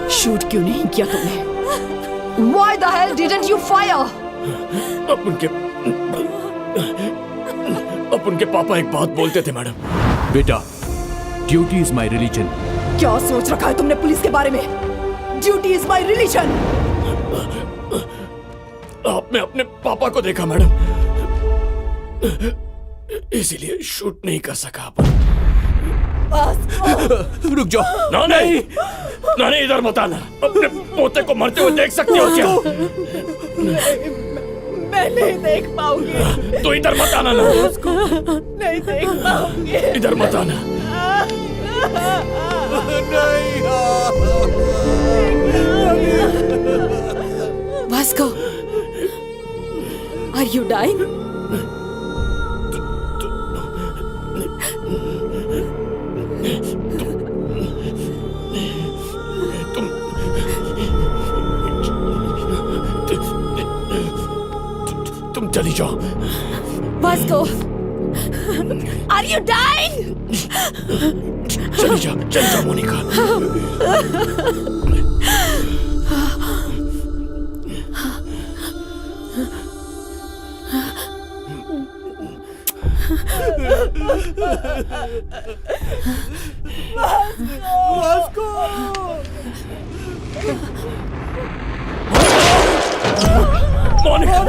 शूट क्यों नहीं किया तुमने? Why the hell didn't you fire? अपन के पापा एक बात बोलते थे मैडम, बेटा ड्यूटी इज माई रिलीजन। क्या सोच रखा है तुमने पुलिस के बारे में? Duty is my religion. आपने अपने पापा को देखा मैडम, इसीलिए शूट नहीं कर सका अपन। रुक जाओ। ना नहीं, ना नहीं, इधर मत आना। अपने पोते को मरते हुए देख सकते हो क्या? मैं नहीं देख पाऊंगी। तो इधर मत आना ना। नहीं देख पाऊंगी। इधर मत आना। Vasco, are you dying? तुम चली जाओ। Vasco, are you dying? चली जाओ Monika. Vasco! Monika!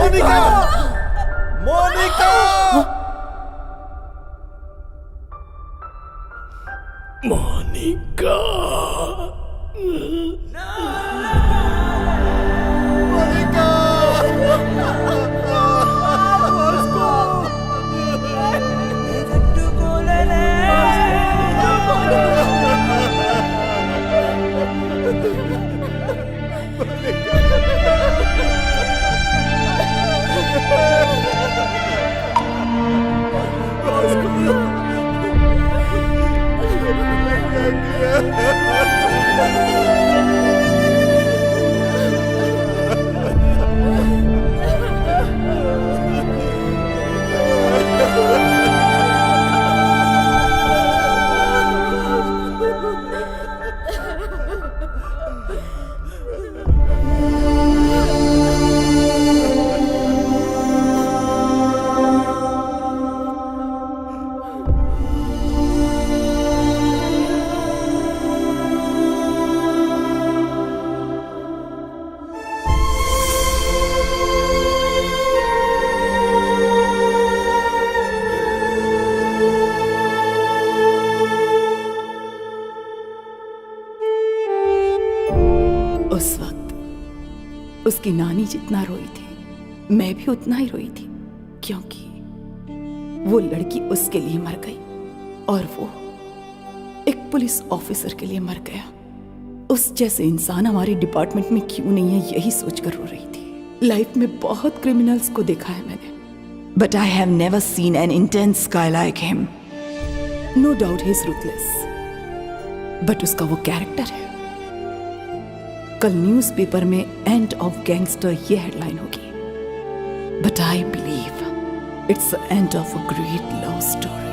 Monica! Monica! Monika! उस वक्त उसकी नानी जितना रोई थी, मैं भी उतना ही रोई थी, क्योंकि वो लड़की उसके लिए मर गई और वो एक पुलिस ऑफिसर के लिए मर गया। उस जैसे इंसान हमारे डिपार्टमेंट में क्यों नहीं है, यही सोचकर रो रही थी। लाइफ में बहुत क्रिमिनल्स को देखा है मैंने, but I have never seen an intense guy like him. No doubt he is ruthless, but उसका वो कैरेक्टर है। कल न्यूज़पेपर में एंड ऑफ गैंगस्टर ये हेडलाइन होगी, but I believe it's the end of a great love story.